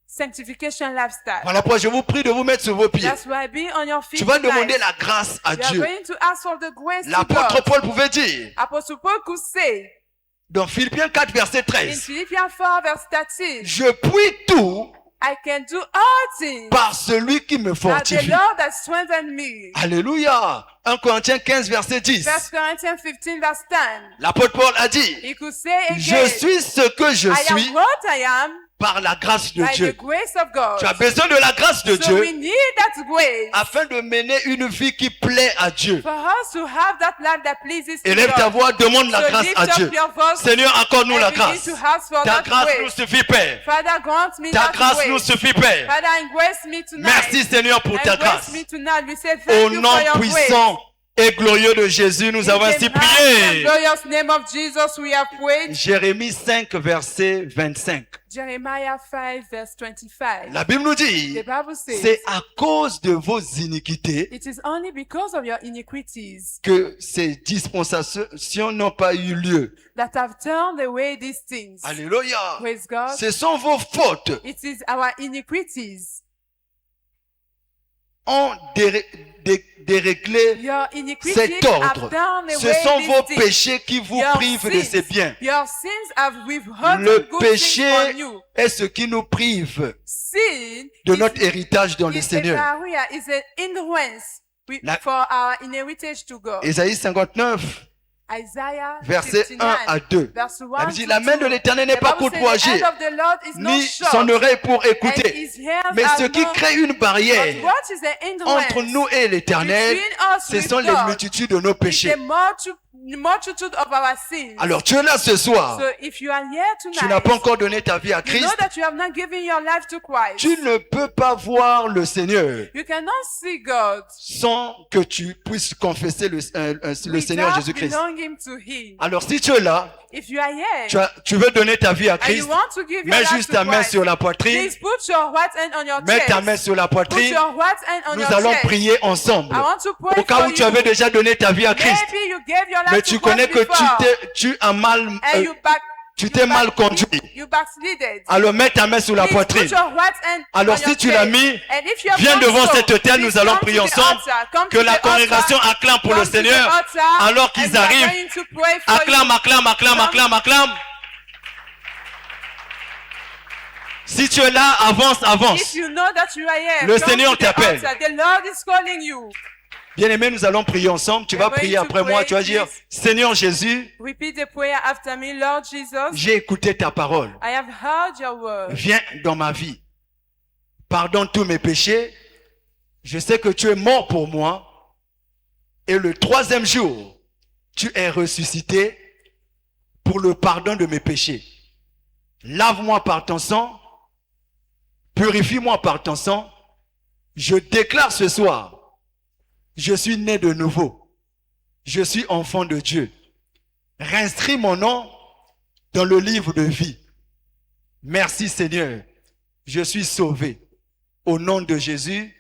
sanctification lifestyle. Voilà pourquoi je vous prie de vous mettre sur vos pieds. That's why be on your feet Tu vas tonight. demander la grâce à You are Dieu. going to ask for the grace to L'apôtre God. Paul pouvait dire Apostle Paul could say dans Philippiens 4 verset in 13, Philippians 4 verse 13, je puis tout I can do all things par celui qui me by the fortifie. Lord that strengthened me. Alléluia. 1 Corinthiens 15 verset 10. 1 Corinthians 15 verse 10. L'apôtre Paul a dit, He could say again, je suis ce que je I suis am what I am par la grâce de by the Dieu. grace of God. Tu as besoin de la grâce de So we Dieu need that grace afin de mener une vie qui plaît à Dieu. for us to have that life that pleases to Élève ta God. voix, demande la So grâce lift à up Dieu. your voice Seigneur, accorde-nous and la begin grâce. to ask for Ta that grâce nous grace. suffit, Père. Father, grant me Ta that grâce nous grace. suffit, Père. Father, embrace me tonight. Merci, Seigneur, pour ta Embrace grâce. me tonight. We say Au thank you nom for your puissant et glorieux de Jésus, nous avons grace. ainsi In the mighty and prié. glorious name of Jesus, we have prayed. Jérémie 5, verset 25. Jeremiah 5 verse 25. La Bible nous dit, The Bible says, c'est à cause de vos iniquités it is only because of your iniquities que ces dispensations n'ont pas eu lieu. that have turned away these things. Alléluia. Praise God. Ce sont vos fautes. It is our iniquities. ont déréglé Your iniquities cet have ordre. done Ce away sont this vos thing. péchés qui vous Your privent de ces sins, biens. your sins have withheld Le good péché things from you. est ce qui nous prive Sin de is- notre héritage dans le is Seigneur. a barrier, is an hindrance La- for our inheritance to God. Ésaïe 59, Isaiah versets 59, 1 à 2. verse 1 La Bible dit, to la main 2. de l'Éternel n'est The pas Bible courte says pour the agir, hand of the Lord is not ni short, son oreille pour and écouter. his ears Mais are ce qui not- crée une barrière But what is the hindrance entre nous et l'Éternel, between us ce with sont les God multitudes de nos is péchés. the multitude of our sins. Alors tu es là ce soir, So if you are here tu tonight, n'as pas encore donné ta vie à you know Christ, that you have not given your life to Christ. tu ne peux pas voir le Seigneur You cannot see God sans que tu puisses confesser le Seigneur without Jésus-Christ. belonging to Him. Alors si tu es là, If you are here tu veux donner ta vie à and you Christ, want to give your mets life juste to ta main Christ, sur la poitrine, please put your right hand on your mets ta chest. main sur la Put poitrine, your right hand on nous your allons chest. prier ensemble. I want to pray Au cas for où tu you. avais déjà donné ta vie à Christ, Maybe you gave your life mais to tu Christ connais que before, tu as mal, and tu t'es mal conduit. You backslided. Alors mets ta main sur la Please poitrine. put your right hand Alors on si your tu l'as chest. mis, And if you have viens done devant so, cette terre, please nous allons come prier to the ensemble, altar. Come que to la the altar. congrégation acclame pour le Come to the Seigneur, altar, alors qu'ils and we are arrivent. going to pray for you. Acclame, acclame, acclame, acclame, acclame. Si tu es là, avance, If avance. you know that you are here, Le come Seigneur to the t'appelle. altar. The Lord is calling you. Bien-aimé, nous allons prier ensemble. Tu We are vas going prier to après moi. pray, Tu vas dire, please. Seigneur Jésus, Repeat the prayer after me. Lord Jesus, j'ai écouté ta parole. I have heard your word. Viens dans ma vie. Pardonne tous mes péchés. Je sais que tu es mort pour moi. Et le troisième jour, tu es ressuscité pour le pardon de mes péchés. Lave-moi par ton sang. Purifie-moi par ton sang. Je déclare ce soir, je suis né de nouveau. Je suis enfant de Dieu. Réinscris mon nom dans le livre de vie. Merci Seigneur. Je suis sauvé. Au nom de Jésus.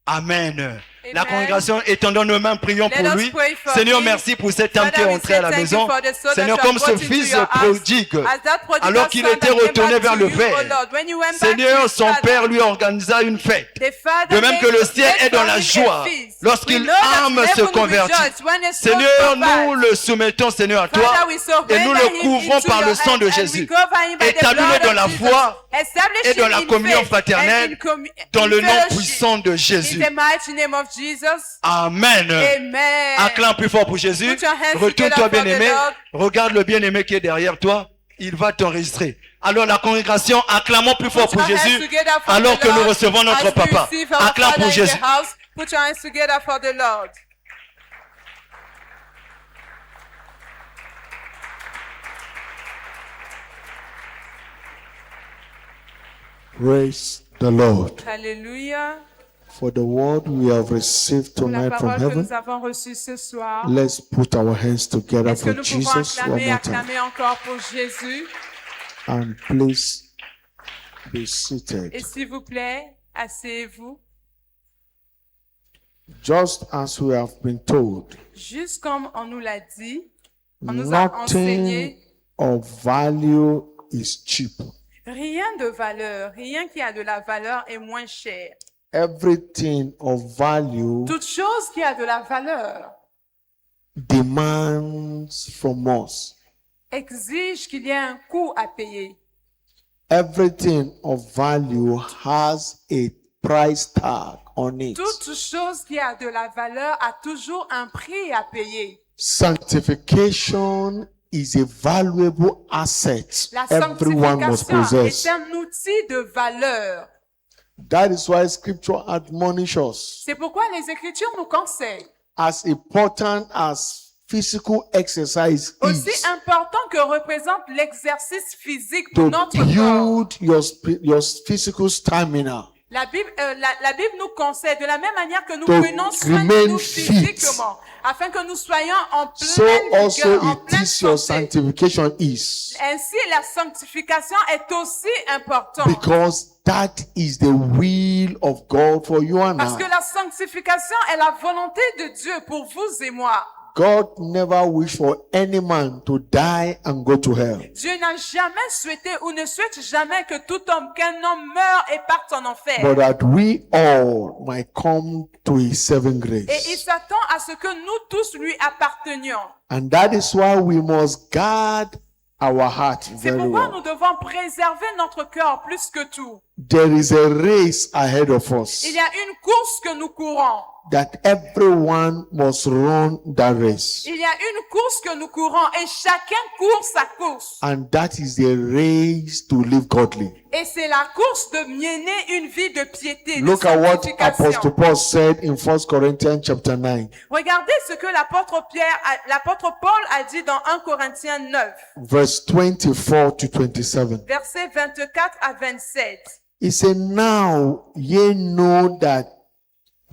Amen. La congrégation étendant nos mains, prions Let pour us lui. pray for Seigneur, him. merci pour cet âme qui est Father, we entrée à la say thank maison. you for the soul Seigneur, that you comme have ce brought into fils your house. prodigue, As that prodigal alors qu'il son était that came retourné back vers to le you, Père, oh Lord, when you went back to Seigneur, your son father, Père lui organisa une fête. the Father De même que made- le ciel made est dans for la him a joie feast. lorsqu'il We know that âme heaven se will convertit. rejoice when a soul Seigneur, nous converts. le soumettons, Seigneur, à toi, Father, we surrender et nous him le couvrons into par your le sang de hands, and Jésus. we cover him by the Établis-le blood dans of la Jesus. foi Establish et dans him la in communion faith fraternelle, and in dans le nom fellowship. puissant de In Jésus. the mighty name of Jesus. Amen. Amen. Acclame plus fort pour Jésus. Put your hands Retourne-toi, together for the bien-aimé. Lord. Regarde le bien-aimé qui est derrière toi. Il va t'enregistrer. Alors la congrégation, acclamons plus fort Put pour your hands Jésus, together for alors the que nous Lord recevons notre as we papa. receive our Acclame Father pour in the Jésus. house. Put your hands together for the Lord. Praise the Lord. Alléluia. For the word we have received Pour la tonight from parole que heaven, nous avons reçue ce soir. let's put our hands together Est-ce que for nous pouvons Jesus one acclamer, more time. acclamer encore pour Jésus? And please be seated. Et s'il vous plaît, asseyez-vous. Just as we have been told, Juste comme on nous l'a dit, on nous a nothing enseigné, of value is cheap. rien de valeur, rien qui a de la valeur est moins cher. Everything of value Toute chose qui a de la valeur demands from us. exige qu'il y ait un coût à payer. Everything of value has a price tag on it. Toute chose qui a de la valeur a toujours un prix à payer. Sanctification is a valuable asset La everyone must sanctification possess. est un outil de valeur. That is why scripture admonishes us C'est pourquoi les Écritures nous conseillent, as important as physical exercise aussi is important que représente l'exercice physique pour to notre corps. build your physical stamina, La Bible nous conseille de la même manière que nous To prenons soin de remain nous fit. physiquement, afin que nous soyons en so pleine also vigueur, en it pleine is your santé. sanctification is, Ainsi, la sanctification est aussi importante. because that is the will of God for you and Parce que I. la sanctification est la volonté de Dieu pour vous et moi. God never wished for any man to die and go to hell. Dieu n'a jamais souhaité ou ne souhaite jamais que tout homme, qu'un homme meure et parte en enfer. But that we all might come to his saving Et il grace. s'attend à ce que nous tous lui appartenions. And that is why we must guard our heart C'est very pourquoi well. nous devons préserver notre cœur plus que tout. There is a race ahead of us Il y a une course que nous courons. that everyone must run that race. Il y a une course que nous courons et chacun court sa course. And that is the race to live godly. Et c'est la course de mener une vie de piété, de Look at what sanctification. Apostle Paul said in 1 Corinthians chapter 9, Regardez ce que l'apôtre Paul a dit dans 1 Corinthiens 9, verse 24 to 27. versets 24 à 27. He said, Now ye know that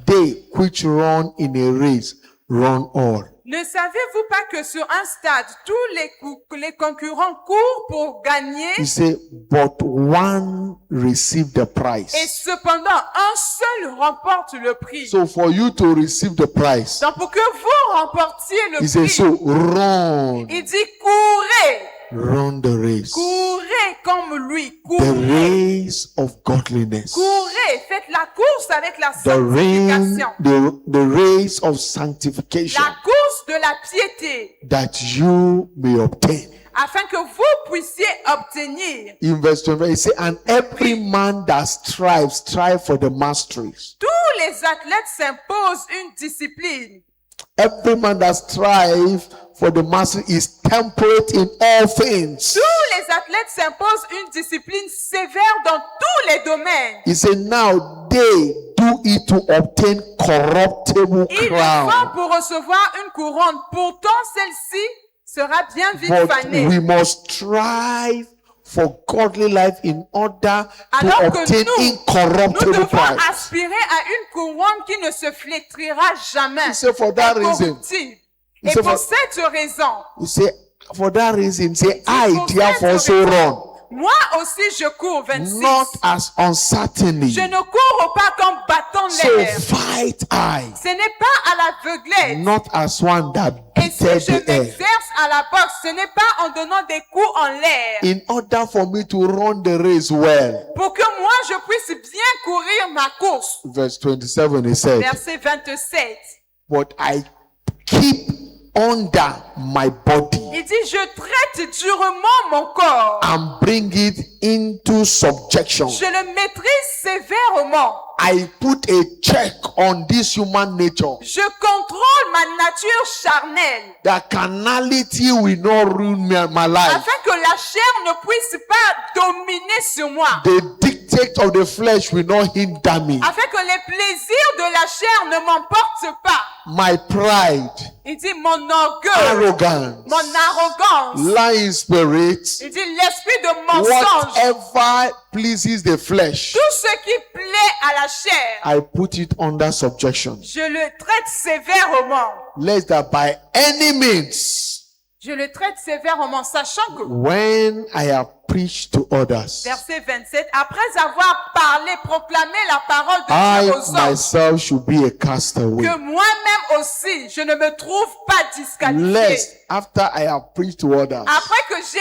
they which run in a race run all. Ne savez-vous pas que sur un stade, tous les concurrents courent pour gagner He said, But one received the et prize. cependant un seul remporte le prix. So for you to receive the prize, Donc pour que vous remportiez le he said, prix, So run, il dit courez, run the race. courez comme lui, The courez, race of godliness. courez, faites la course avec la The sanctification, race of sanctification la course de la piété, that you may obtain. afin que vous puissiez obtenir. In verse 20, he said, And every man that strives for the masteries. Tous les athlètes s'imposent une discipline. Every man that strives for the mastery is temperate in all things. Tous les athlètes s'imposent une discipline sévère dans tous les domaines. He said, Now they do it to obtain corruptible Ils le font crown. pour recevoir une couronne. Pourtant, celle-ci sera bien vite But fanée. we must strive for godly life in order to Alors que obtain nous incorruptible devons prize. aspirer à une couronne qui ne se flétrira jamais. He said, For that reason, Incorruptible. He Et said, pour for- cette raison, he said, For that reason, say, I pour therefore cette so raison, run, moi aussi je cours, 26. not as uncertainly. Je ne cours pas comme battant So l'air. fight I, Ce n'est pas à l'aveuglette. not as one that Et si beateth je the air. m'exerce à la boxe, ce n'est pas en donnant des coups en l'air. In order for me to run the race well. Pour que moi je puisse bien courir ma course. Verse 27, he said, Verset 27. But I keep under my body Il dit, je traite durement mon corps. and bring it into subjection. Je le maîtrise sévèrement. I put a check on this human nature. Je contrôle ma nature charnelle. That carnality will not ruin my life. Afin que la chair ne puisse pas dominer sur moi. The dictate of the flesh will not hinder me. Afin que les plaisirs de la chair ne m'emportent pas. My pride, Il dit, mon orgueil, arrogance, mon arrogance. lying spirit, Il dit, l'esprit de mensonge. whatever pleases the flesh, Tout ce qui plaît à la chair, I put it under subjection. je le traite sévèrement. Lest that by any means, Je le traite sévèrement, sachant que, when I have preached to others, verset 27, après avoir parlé, proclamé la parole de I Dieu aux hommes, myself should be a castaway. que moi-même aussi, je ne me trouve pas disqualifié. Lest after I have preached to others, Après que j'ai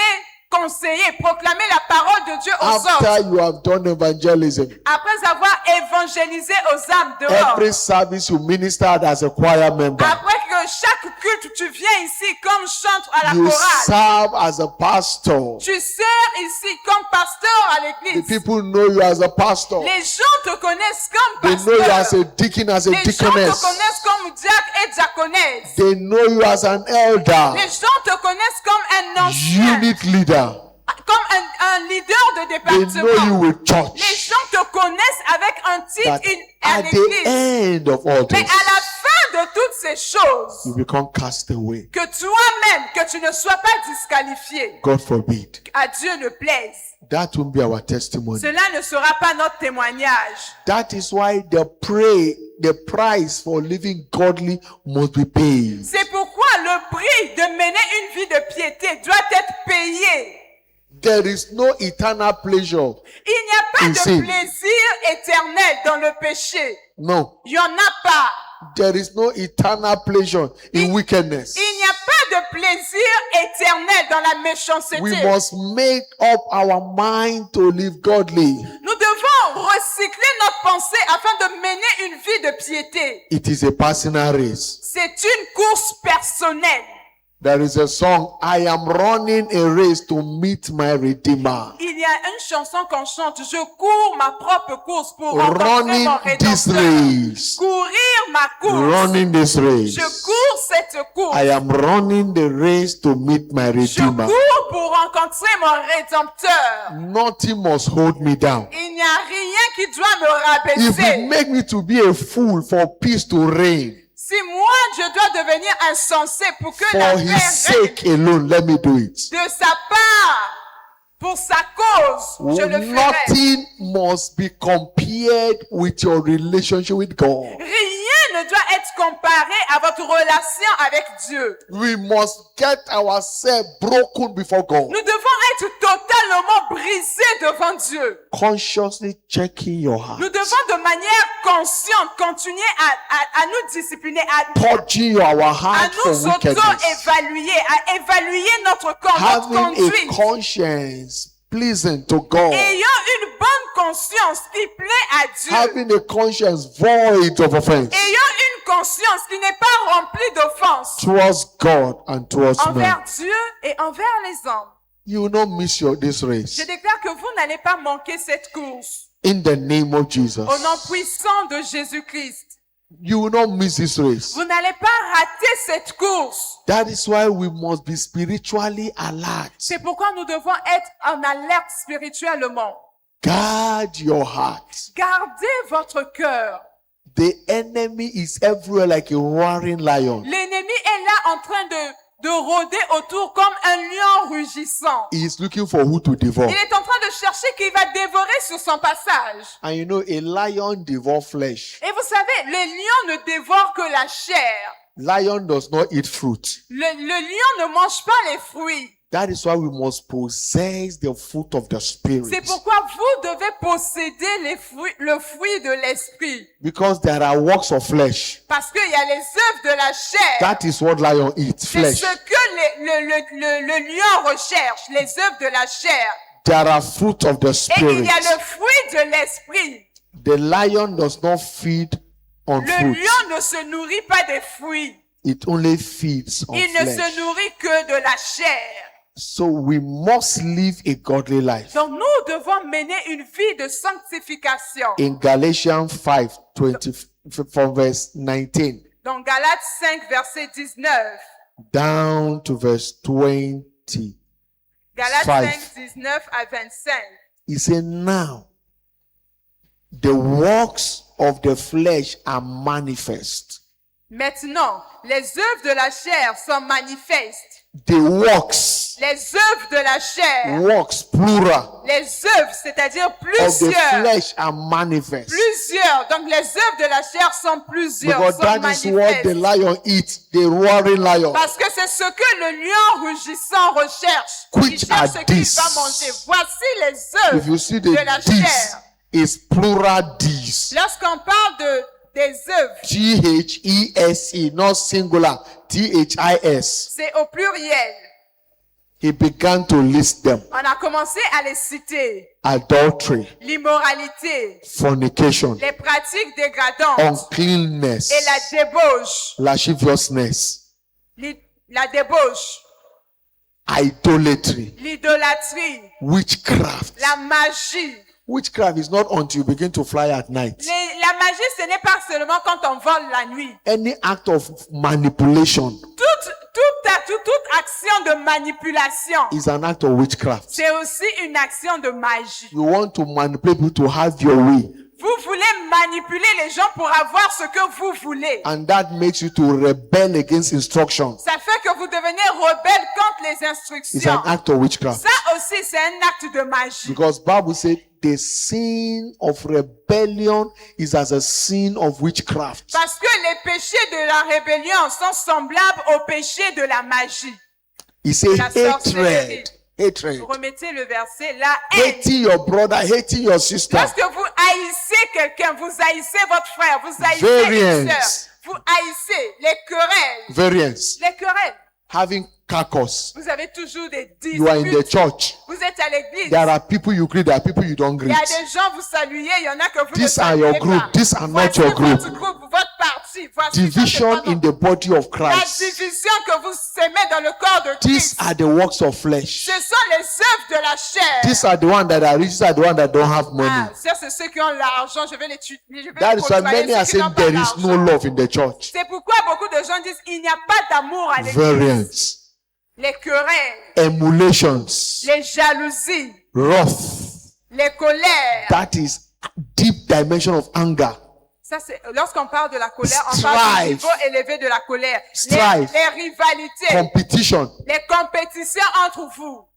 conseillé, proclamé la parole de Dieu aux hommes, after you have done evangelism, après avoir évangélisé aux âmes dehors, every service you ministered as a choir member, après que chaque culte, tu viens ici comme chantre à la you chorale, serve as a pastor. tu sers ici comme pasteur à The l'église. people know you as a pastor. Les gens te connaissent comme They know you as pasteur. a deacon, as a Les gens te deaconess. connaissent comme diacre et diaconesse. They know you as an elder, Les gens te connaissent comme un ancien, unit leader. comme un leader de They know you département. with Les church. gens te connaissent avec un That titre at à the l'église. end of all Mais this, à la fin de toutes ces choses, you become cast away. que toi-même, que tu ne sois pas disqualifié, God forbid. à Dieu ne plaise. That won't be our testimony. Cela ne sera pas notre témoignage. That is why the price for living godly must be paid. C'est pourquoi le prix de mener une vie de piété doit être payé. There is no eternal pleasure. Il n'y a pas In de sin. plaisir éternel dans le péché. No. Il n'y en a pas. There is no eternal pleasure in wickedness. Il n'y a pas de plaisir éternel dans la méchanceté. We must make up our mind to live godly. Nous devons recycler notre pensée afin de mener une vie de piété. It is a personal race. C'est une course personnelle. There is a song, I am running a race to meet my Redeemer. Il y a une chanson qu'on chante. Je cours ma propre course pour rencontrer Running mon this Rédempteur. race. Courir ma course. Running this Je race. cours cette course. I am running the race to meet my Je Redeemer. cours pour rencontrer mon Rédempteur. Nothing must hold me down. Il n'y a rien qui doit me If rabaisser. it make me to be a fool for peace to reign, Si moi, je dois devenir insensé pour que la for paix his règne sake alone, let me do it. de sa part, pour sa cause, je le ferai. Nothing must be compared with your relationship with God. Rien ne doit être comparé à votre relation avec Dieu. We must get ourselves broken before God. Nous devons être totalement brisés devant Dieu. Consciously checking your heart. Nous devons de manière consciente continuer à nous discipliner, Purging our à heart nous from wickedness. auto-évaluer, à évaluer notre corps, notre Having a conduite. conscience pleasing to God. Ayant une bonne conscience qui plaît à Dieu. Having a conscience void of offense. Ayant une conscience qui n'est pas remplie d'offenses Towards God and towards envers man. Dieu et envers les hommes. You will not miss this race. Je déclare que vous n'allez pas manquer cette course. In the name of Jesus. Au nom puissant de Jésus-Christ. You will not miss this race. Vous n'allez pas rater cette course. That is why we must be spiritually alert. C'est pourquoi nous devons être en alerte spirituellement. Guard your heart. Gardez votre cœur. The enemy is everywhere like a roaring lion. L'ennemi est là en train de rôder autour comme un lion rugissant. He is looking for who to devour. Il est en train de chercher qui va dévorer sur son passage. And you know, a lion devours flesh. Et vous savez, les lions ne dévorent que la chair. Lion does not eat fruit. Le lion ne mange pas les fruits. That is why we must possess the fruit of the Spirit. C'est pourquoi vous devez posséder le fruit de l'esprit. Because there are works of flesh. Parce qu'il y a les œuvres de la chair. That is what lion eats, C'est flesh. ce que le lion recherche, les œuvres de la chair. There are fruit of the Et il Spirit. y a le fruit de l'esprit. The lion does not feed on Le fruit. lion ne se nourrit pas des fruits. It only feeds on Il ne flesh. se nourrit que de la chair. So we must live a godly life. Donc nous devons mener une vie de sanctification. In Galatians 5:20 from verse 19 Dans Galates 5, verset 19. down to verse 20, Galates 5. 5, 19 à 25. he said, now the works of the flesh are manifest. Maintenant, les œuvres de la chair sont manifestes. The works, Les œuvres de la chair, works plural, les œuvres, c'est-à-dire of the plusieurs. flesh are manifest. Plusieurs. Donc les œuvres de la chair sont plusieurs, Because sont that is what the manifestes. lion eats, the roaring lion. Parce que c'est ce que le lion rugissant recherche. Il Which cherche are ce qu'il these? va manger. Voici les If œuvres you see de la the this chair. is plural this. Lorsqu'on parle des œuvres, These, not singular. This. c'est au pluriel. He began to list them. On a commencé à les citer. Adultery, L'immoralité, fornication, les pratiques dégradantes uncleanness, et la débauche. lasciviousness, La débauche, idolatry, l'idolâtrie, witchcraft. la magie. Witchcraft is not until you begin to fly at night. La magie, ce n'est pas seulement quand on vole la nuit. Any act of manipulation Toute action de manipulation, is an act of witchcraft. c'est aussi une action de magie. You want to manipulate people to have your way, Vous voulez manipuler les gens pour avoir ce que vous voulez. and that makes you to rebel against instruction. Ça fait que vous devenez rebelle contre les It's an instructions. act of witchcraft. Ça aussi, c'est un acte de magie. Because Bible said the sin of rebellion is as a sin of witchcraft. Parce que les péchés de la rébellion sont semblables aux péchés de la magie. He said La sorcellerie. hatred. Hatred. Remettez le verset. La haine. Hating your brother, hating your sister. Lorsque vous haïssez quelqu'un, vous haïssez votre frère, vous haïssez une Variance. sœur, Vous haïssez les querelles. variance, Les querelles. having carcass. Vous avez toujours des You are in the disputes. church. Vous êtes à l'église. There are people you greet, there are people you don't Il greet. y a des gens, vous saluez, il y en a que vous ne These are saluez your pas. group, these are not Voici your group. votre groupe, votre parti. Voici Division ça, c'est in the body of la Christ. division que vous sémez dans le corps de These Christ. are the works of flesh. Ce sont les œuvres de la chair. These are the ones that are rich, these are the ones that don't have money. Ah, ça, c'est ceux qui ont l'argent. Je vais les tuer. That is why many are saying there is no love in the church. C'est pourquoi beaucoup de gens disent il n'y a pas d'amour à l'église. Variance, Les querelles, emulations, les jalousies, wrath. les colères. That is deep dimension of anger. Ça, c'est, lorsqu'on parle de la colère, on parle du Strife. niveau élevé de la colère. Strife. Les rivalités, Competition. les compétitions entre vous.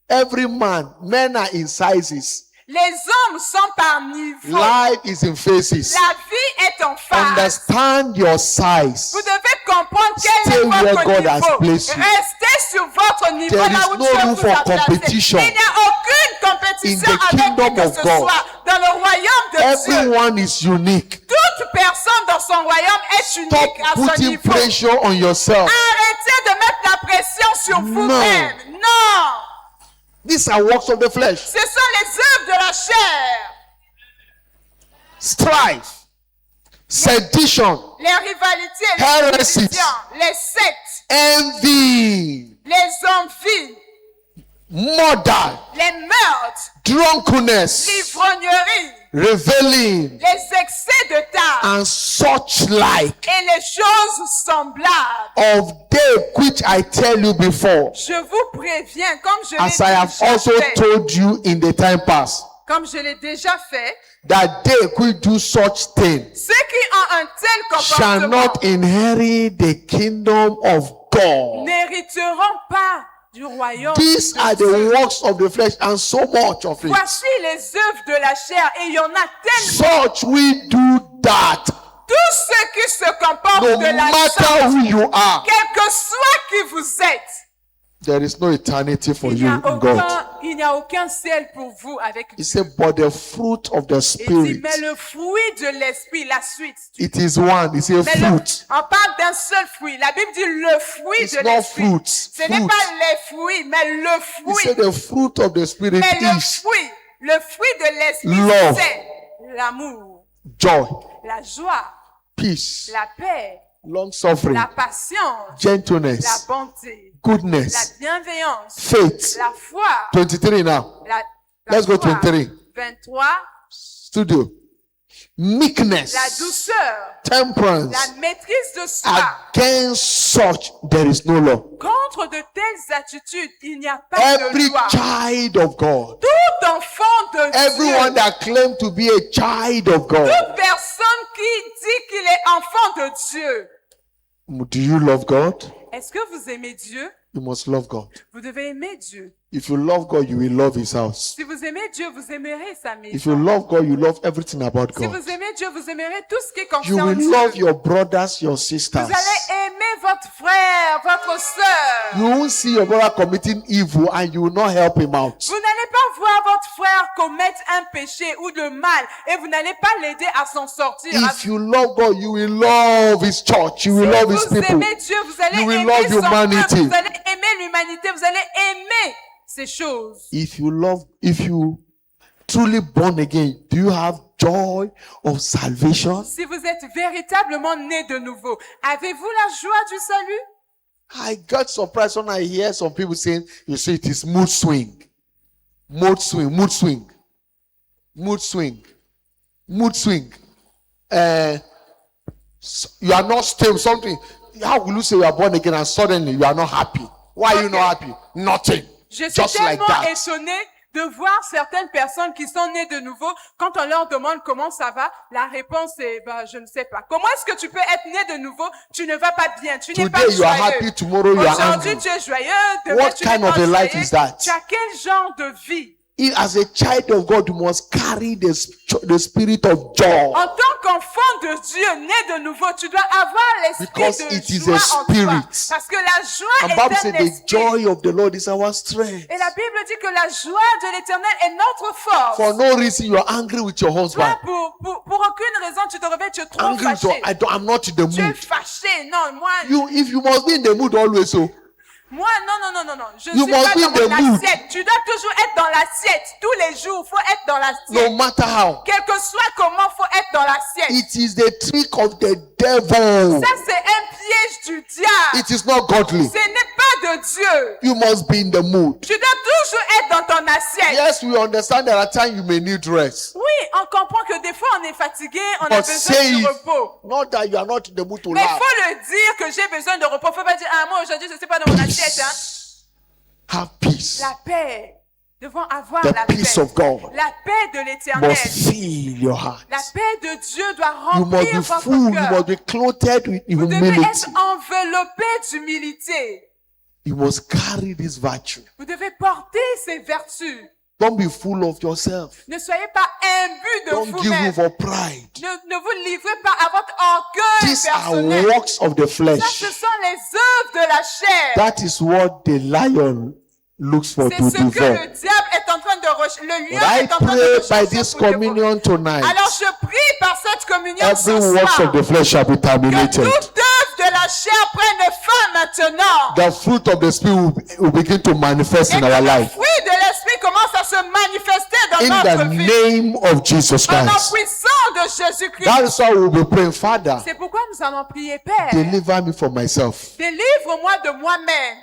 Every man, men are in sizes. Les hommes sont par niveau. Life is in phases. La vie est en phase. Understand your size. Vous devez comprendre quel Stay est where votre God has niveau. placed you. Restez sur votre niveau There là is où no Dieu room vous for a placé. competition Il n'y a aucune compétition in the avec kingdom qui que of ce God. soit. Dans le royaume de Dieu, Everyone is unique. toute personne dans son royaume est unique Stop à son putting niveau. pressure on yourself. Arrêtez de mettre la pression sur vous-même. Non. These are works of the flesh. Ce sont les œuvres de la chair. Strife, sedition, Les rivalités, les Heresies. divisions, les sectes, envy, les envies, murder, les meurtres, drunkenness, l'ivrognerie, reveling, les excès de table and such like et les choses semblables. of them which I tell you before, Je vous préviens, comme je as I have also l'ai déjà fait, told you in the time past, comme je l'ai déjà fait, that they which do such things ceux qui ont un tel shall comportement not inherit the kingdom of God. n'hériteront pas du royaume. These de are Dieu. the works of the flesh, and so much of it. Voici les œuvres de la chair et il y en a tellement. Such we do that, Tous ceux qui se comportent no de la matter sorte, who you are. quel que soit qui vous êtes, There is no eternity for il you n'y a in God. aucun ciel pour vous avec He Dieu. said, but the fruit of the Il dit, Spirit, mais le fruit de l'esprit, la suite. it is one. It's a Mais fruit. on parle d'un seul fruit. La Bible dit le fruit It's de not l'esprit. fruits. Ce n'est Fruit. pas les fruits, mais le He fruit. said the fruit of the Spirit Mais is le fruit de l'esprit, Love. c'est l'amour, joy, la joie, peace, la paix, long suffering, la patience, la gentleness, bonté, la goodness, bienveillance, faith. la foi, 23 now. la Let's go foi. 23. 23, Studio. Meekness, la douceur, temperance. la maîtrise de soi. Against such there is no law. Contre de telles attitudes, il n'y a pas Every de loi. child of God, Tout enfant de everyone Dieu, that claims to be a child of God, toute personne qui dit qu'il est enfant de Dieu, do you love God? est-ce que vous aimez Dieu? You must love God. Vous devez aimer Dieu. If you love God, you will love His house. Si vous aimez Dieu, vous aimerez sa If you maison. love God, you love everything about Si God. vous aimez Dieu, vous aimerez tout ce qui You concerne will Dieu. love your brothers, your Vous sisters. allez aimer votre frère, votre sœur. You won't see your brother committing evil and you will not help him out. Vous n'allez pas voir votre frère commettre un péché ou le mal et vous n'allez pas l'aider à s'en sortir. If you love God, you will love His church. You Si will love His vous people. aimez Dieu, vous allez You will aimer love son humanity. peuple, vous allez aimer l'humanité, vous allez aimer ces choses. If you truly born again, do you have joy of salvation? Si vous êtes véritablement né de nouveau, avez-vous la joie du salut? I got surprised when I hear some people saying, you see, it is mood swing. Mood swing, mood swing. Mood swing. Mood swing. You are not stable, something. How will you say you are born again and suddenly you are not happy? Why are you not happy? Nothing. Je suis Just like tellement that. étonnée de voir certaines personnes qui sont nées de nouveau. Quand on leur demande comment ça va, la réponse est, je ne sais pas. Comment est-ce que tu peux être né de nouveau? Tu ne vas pas bien. Tu n'es pas Today you are joyeux. happy, tomorrow you are Aujourd'hui, angry. tu es joyeux. Demain, What tu n'es kind of pas a life joyeux. is that? Tu as quel genre de vie? As a child of God, you must carry the spirit of joy. En tant qu'enfant de Dieu, né de nouveau, tu dois avoir Because l'esprit it de is joie a en toi. spirit. Parce que la joie And est Bible un says the esprit. joy of the Lord is our strength. Et la Bible dit que la joie de l'Éternel est notre force. For no reason you are angry with your husband. Toi, pour pour aucune raison, tu te réveilles, tu es trop angry. So fâché. I'm not in the Tu es mood. fâché. Non, moi, If you must be in the mood always, so non. Je You suis pas must be in dans the mon mood. assiette. Tu dois toujours être dans l'assiette. Tous les jours, faut être dans l'assiette. no matter how, Quel que soit comment, faut être dans l'assiette. it is the trick of the devil. Ça, c'est un piège du diable. It is not godly. Ce n'est pas de Dieu. You must be in the mood. Tu dois toujours être dans ton assiette. Yes, we understand there are times you may need rest. Oui, on comprend que des fois, on est fatigué, on a But besoin say de it. repos. Not that you are not in the mood to Mais il laugh. faut le dire que j'ai besoin de repos. Faut pas dire, ah, moi, aujourd'hui, je ne suis pas dans mon assiette. Hein. Have peace. La paix. Devons avoir The la peace paix. of God La paix de l'éternel. must fill your heart. La paix de Dieu doit You must remplir be votre full. You cœur. must be clothed with Vous devez humility. être enveloppé d'humilité. You must carry this virtue. Vous devez porter ces vertus. Don't be full of yourself. Ne soyez pas imbu de Don't give vous-même. in for pride. Ne vous livrez pas à votre orgueil These are personnel. works of the Ça, flesh. ce sont les œuvres de la chair. That is what the lion looks for C'est to ce que devour. le diable est en train de rechercher. Le But lion I est en train de pray by rechercher this pour dévorer. communion tonight, Alors je prie par cette communion every ce works soir of the flesh shall be que terminated. toute œuvre de la chair prenne fin maintenant. The fruit of the spirit will begin to manifest Et in que our le life. fruit de l'esprit commence à se manifester dans In notre the vie. name of Jesus Au nom Christ. puissant de Jésus-Christ. That is why we'll be praying, Father, C'est pourquoi nous allons prier, Père. deliver me from myself. Délivre-moi de moi-même.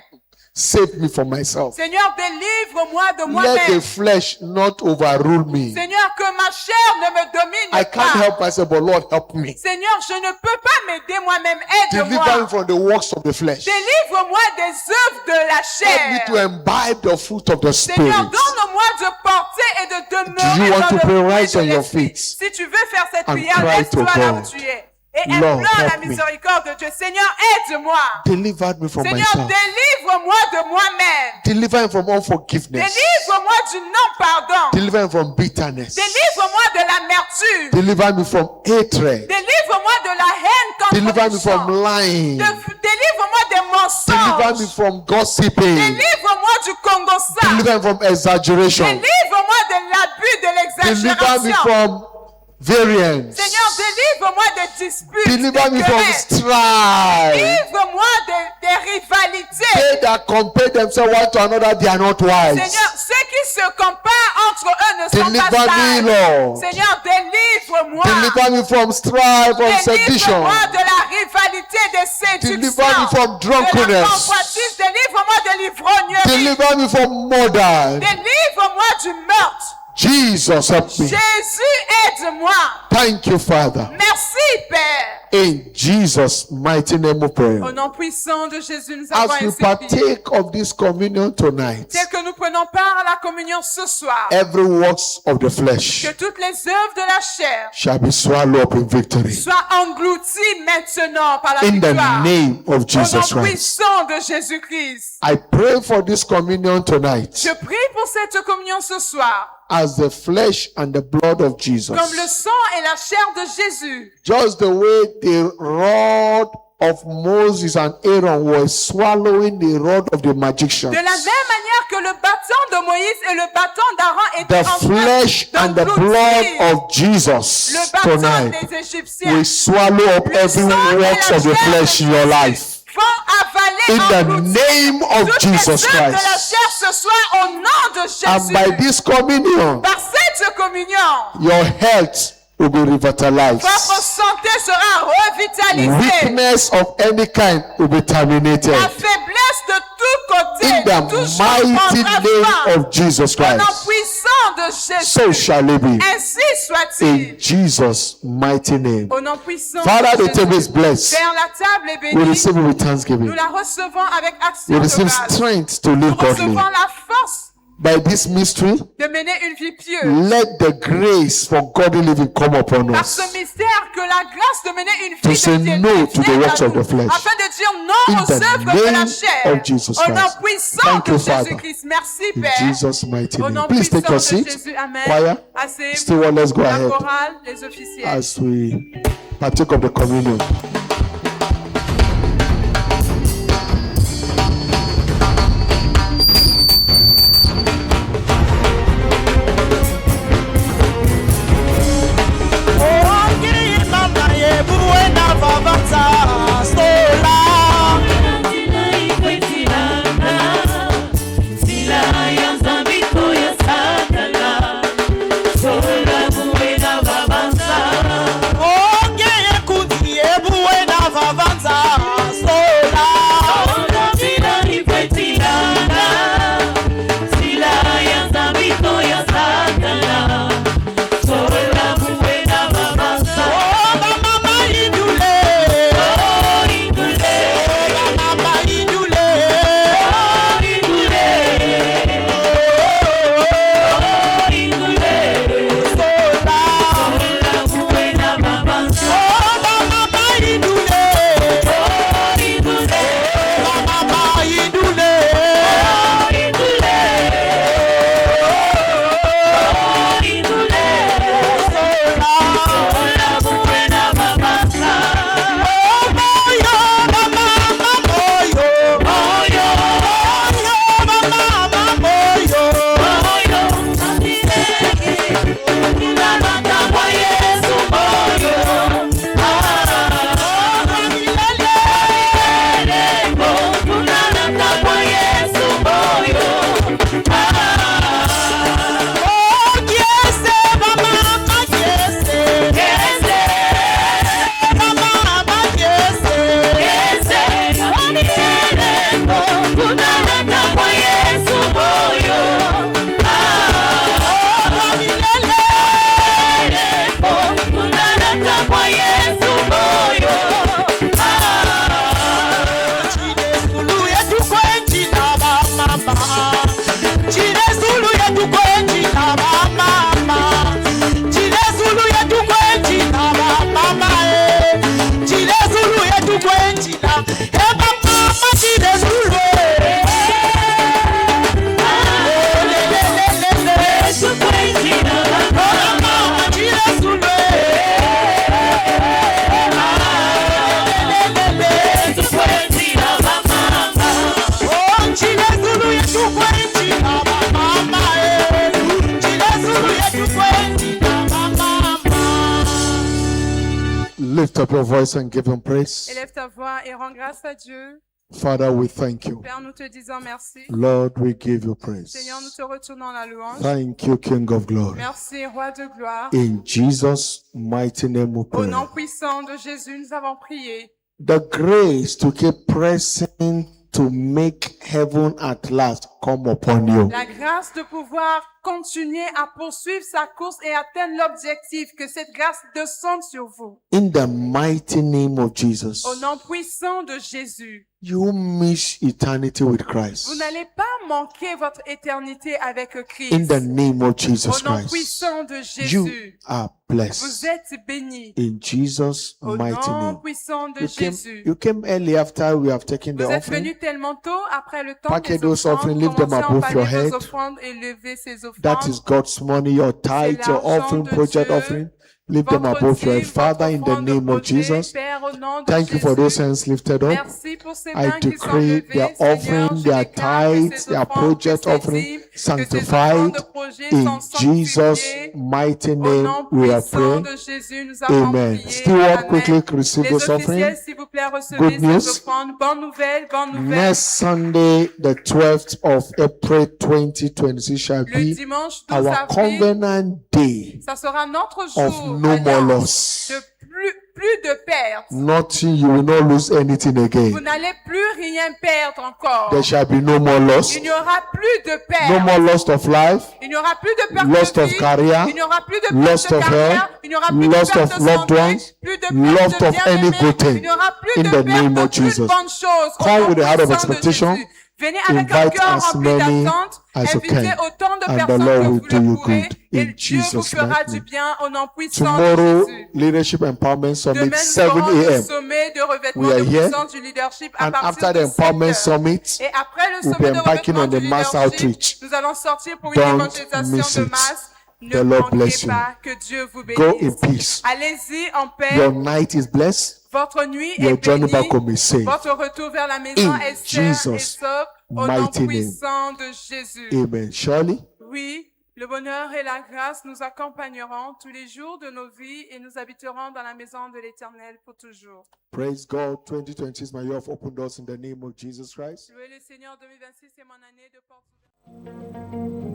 Save me from myself. Seigneur, délivre-moi de Let the moi-même. flesh not overrule me. Seigneur, que ma chair ne me domine I can't pas. help myself, but Lord, help me. Seigneur, je ne peux pas m'aider moi-même. Deliver me Aide-moi. from the works of the flesh. Délivre-moi des œuvres de la Help me to chair. imbibe the fruit of the Seigneur, Spirit. donne-moi de porter et de Do you demeurer want dans to le pray? fruit Rise de on your l'esprit. feet Si tu veux faire cette and prière, cry to laisse-toi là où God. tu es. Et Lord, implore la help me. miséricorde de Dieu. Seigneur, aide-moi. Deliver me from Seigneur, myself. délivre-moi de moi-même. Deliver me from unforgiveness. Délivre-moi du non-pardon. Deliver me from bitterness. Délivre-moi de l'amertume. Deliver me from hatred. Délivre-moi de la haine contre Deliver les me gens. from lying. Délivre-moi des Deliver me mensonges. from gossiping. Délivre-moi du congossat. Deliver me from exaggeration. Délivre-moi de l'abus, de Deliver me l'exagération. from variance. Seigneur, délivre-moi des disputes, Deliver me des from querelles. strife. Délivre-moi des rivalités. They that compare themselves one to another, they are not wise. Seigneur, ceux qui se comparent entre eux ne sont Deliver pas me, sages. Lord. Seigneur, délivre-moi. Deliver me from strife, from sedition. Délivre-moi de la rivalité, des séductions, Deliver me from de la drunkenness. convoitise. Délivre-moi de l'ivrognerie. Deliver me from murder. Délivre-moi du meurtre. Jesus, help me. Jésus, aide-moi. Thank you, Father. Merci, Père. In Jesus' mighty name we pray. Au nom puissant de Jésus, nous avons As we ainsi prié. partake of this communion tonight, Tel que nous prenons part à la communion ce soir, every works of the flesh que toutes les œuvres de la chair shall be swallowed up in victory. soient englouties maintenant par la In the victoire. name of Au Jesus nom Christ. puissant de Jésus-Christ. I pray for this communion tonight Je prie pour cette communion ce soir, as the flesh and the blood of Jesus. comme le sang et la chair de Jésus. Just the way the rod of Moses and Aaron was swallowing the rod of the magicians. De la même manière que le bâton de Moïse et le bâton d'Aaron étaient The en flesh train and the blood d'engloutir of Jesus le bâton tonight des Égyptiens, will swallow up Le every sang et works la of the chair flesh de in your Jésus life. vont avaler, In the engloutir name of toutes Jesus les œuvres de la Christ. chair ce soir au nom de And Jésus. by this communion, Par cette communion, your health will be revitalized. votre santé sera revitalisée. Weakness of any kind will be terminated. La faiblesse de tous côtés, In de tout the chose mighty prendra name fin. of Jesus Au nom Christ. puissant de Jésus. So shall it be. Ainsi soit-il. In Jesus' mighty name. Au nom puissant Father, de the table is Jésus. blessed. Père, la table est We bénie. receive it with Nous thanksgiving. la recevons avec We action de receive grâce. strength to Nous live godly. recevons la force By this mystery, de mener une vie pieuse. let the grace for godly living come upon Par us. ce mystère, que la grâce de mener une To vie say de piété no to the vienne works à of nous, the flesh. afin de dire non In aux the œuvres de la name chair. of Jesus Au nom Christ. puissant Thank de you, Father. Jésus-Christ. Merci, In Père. Jesus' mighty Au nom name. Please puissant take your de seat. Jésus. Amen. Choir, Asseyez-vous. Steward, let's go La ahead chorale, les officiels. as we partake of the communion. Oh, Lift up your voice and give him praise. Élève ta voix et rends grâce à Dieu. Father, we thank you. Père, nous te disons merci. Lord, we give you praise. Seigneur, nous te retournons la louange. Thank you, King of glory. Merci, Roi de gloire. In Jesus' mighty name we Au pray. nom puissant de Jésus, nous avons prié. The grace to keep pressing to make heaven at last come upon you. La grâce de pouvoir continuer à poursuivre sa course et atteindre l'objectif, que cette grâce descende sur vous. In the mighty name of Jesus. Au nom puissant de Jésus, You miss eternity with vous Christ. n'allez pas manquer votre éternité avec Christ. In the name of Jesus Au nom Christ. puissant de You Jésus, are vous blessed. êtes bénis. In Jesus' Au mighty nom name. puissant de Jésus. You came early after we have taken the Vous êtes offering. venus tellement tôt après le temps Packez des those offrandes. offerings, lift them Commencez à above your emballer head. vos offrandes et lever ces That offrandes. is God's money, your tithe, your l'argent offering, de project Dieu. offering. Lift them Votre above your head. dîme, Father, votre in the offrande name of posée, Jesus, Père, au nom de thank you for those Jésus. hands lifted up. Merci pour ces I mains qui sont decree levées, their Seigneur. offering, Je their déclare que tithes, ces their offrandes, project que ces offering dîmes, que ces sanctified. offrandes de projet In sont Jesus' sanctifiées. mighty Au name, nom we are puissant praying. de Jésus, nous avons Amen. prié. Steward, Amen. quickly receive Les those officiels, offerings. s'il vous plaît, recevez Good ces news. offrandes. Bonne nouvelle, bonne nouvelle. Next Sunday, the 12th of April 2026 shall Le be dimanche 12 our avril, covenant day ça sera notre of jour no more d'alliance, loss. de plus de pertes. Nothing, you will not lose anything Vous again. n'allez plus rien perdre encore. There shall be no more loss. Il n'y aura plus de No pertes. more loss of life. Il n'y aura plus de perte Loss de of vie. career. Il n'y aura plus de Loss perte de of carrière. health. Il n'y aura plus de Loss perte of de loved santé. ones. Plus de Loss perte de of any bien-aimés. good thing. Il n'y aura plus In de the name perte of de plus de Jesus. bonnes choses. Au Come nom with a heart of puissant de expectation. Jésus. Venez avec un Invite cœur as rempli many d'attente. as you Invitez can. autant de And the personnes Lord que will vous do le you pourrez. good. Et In Dieu vous Jesus' fera mighty du name. bien au nom puissant de Tomorrow, Jésus. Leadership Empowerment Summit, Demain, nous 7 aurons le a.m. sommet de revêtement We are de here. puissance du leadership à And partir after de the 7 Empowerment heures. Summit, Et après le we'll sommet be de embarking revêtement on the du mass leadership, outreach. nous allons sortir pour une Don't évangélisation miss de it. masse. The Ne Lord bless manquez you. pas, que Dieu vous Go in bénisse. peace. Allez-y en paix. Your night is blessed. Votre nuit Your est journey bénie. back home is safe. Votre retour vers la maison In est sain et Jesus' sauf au nom mighty name. puissant de Jésus. Amen. Surely, Oui, le bonheur et la grâce nous accompagneront tous les jours de nos vies et nous habiterons dans la maison de l'Éternel pour toujours. praise God. 2020 is my year of open doors in the name of Jesus Christ. Louez le Seigneur, 2026 c'est mon année de porte ouverte.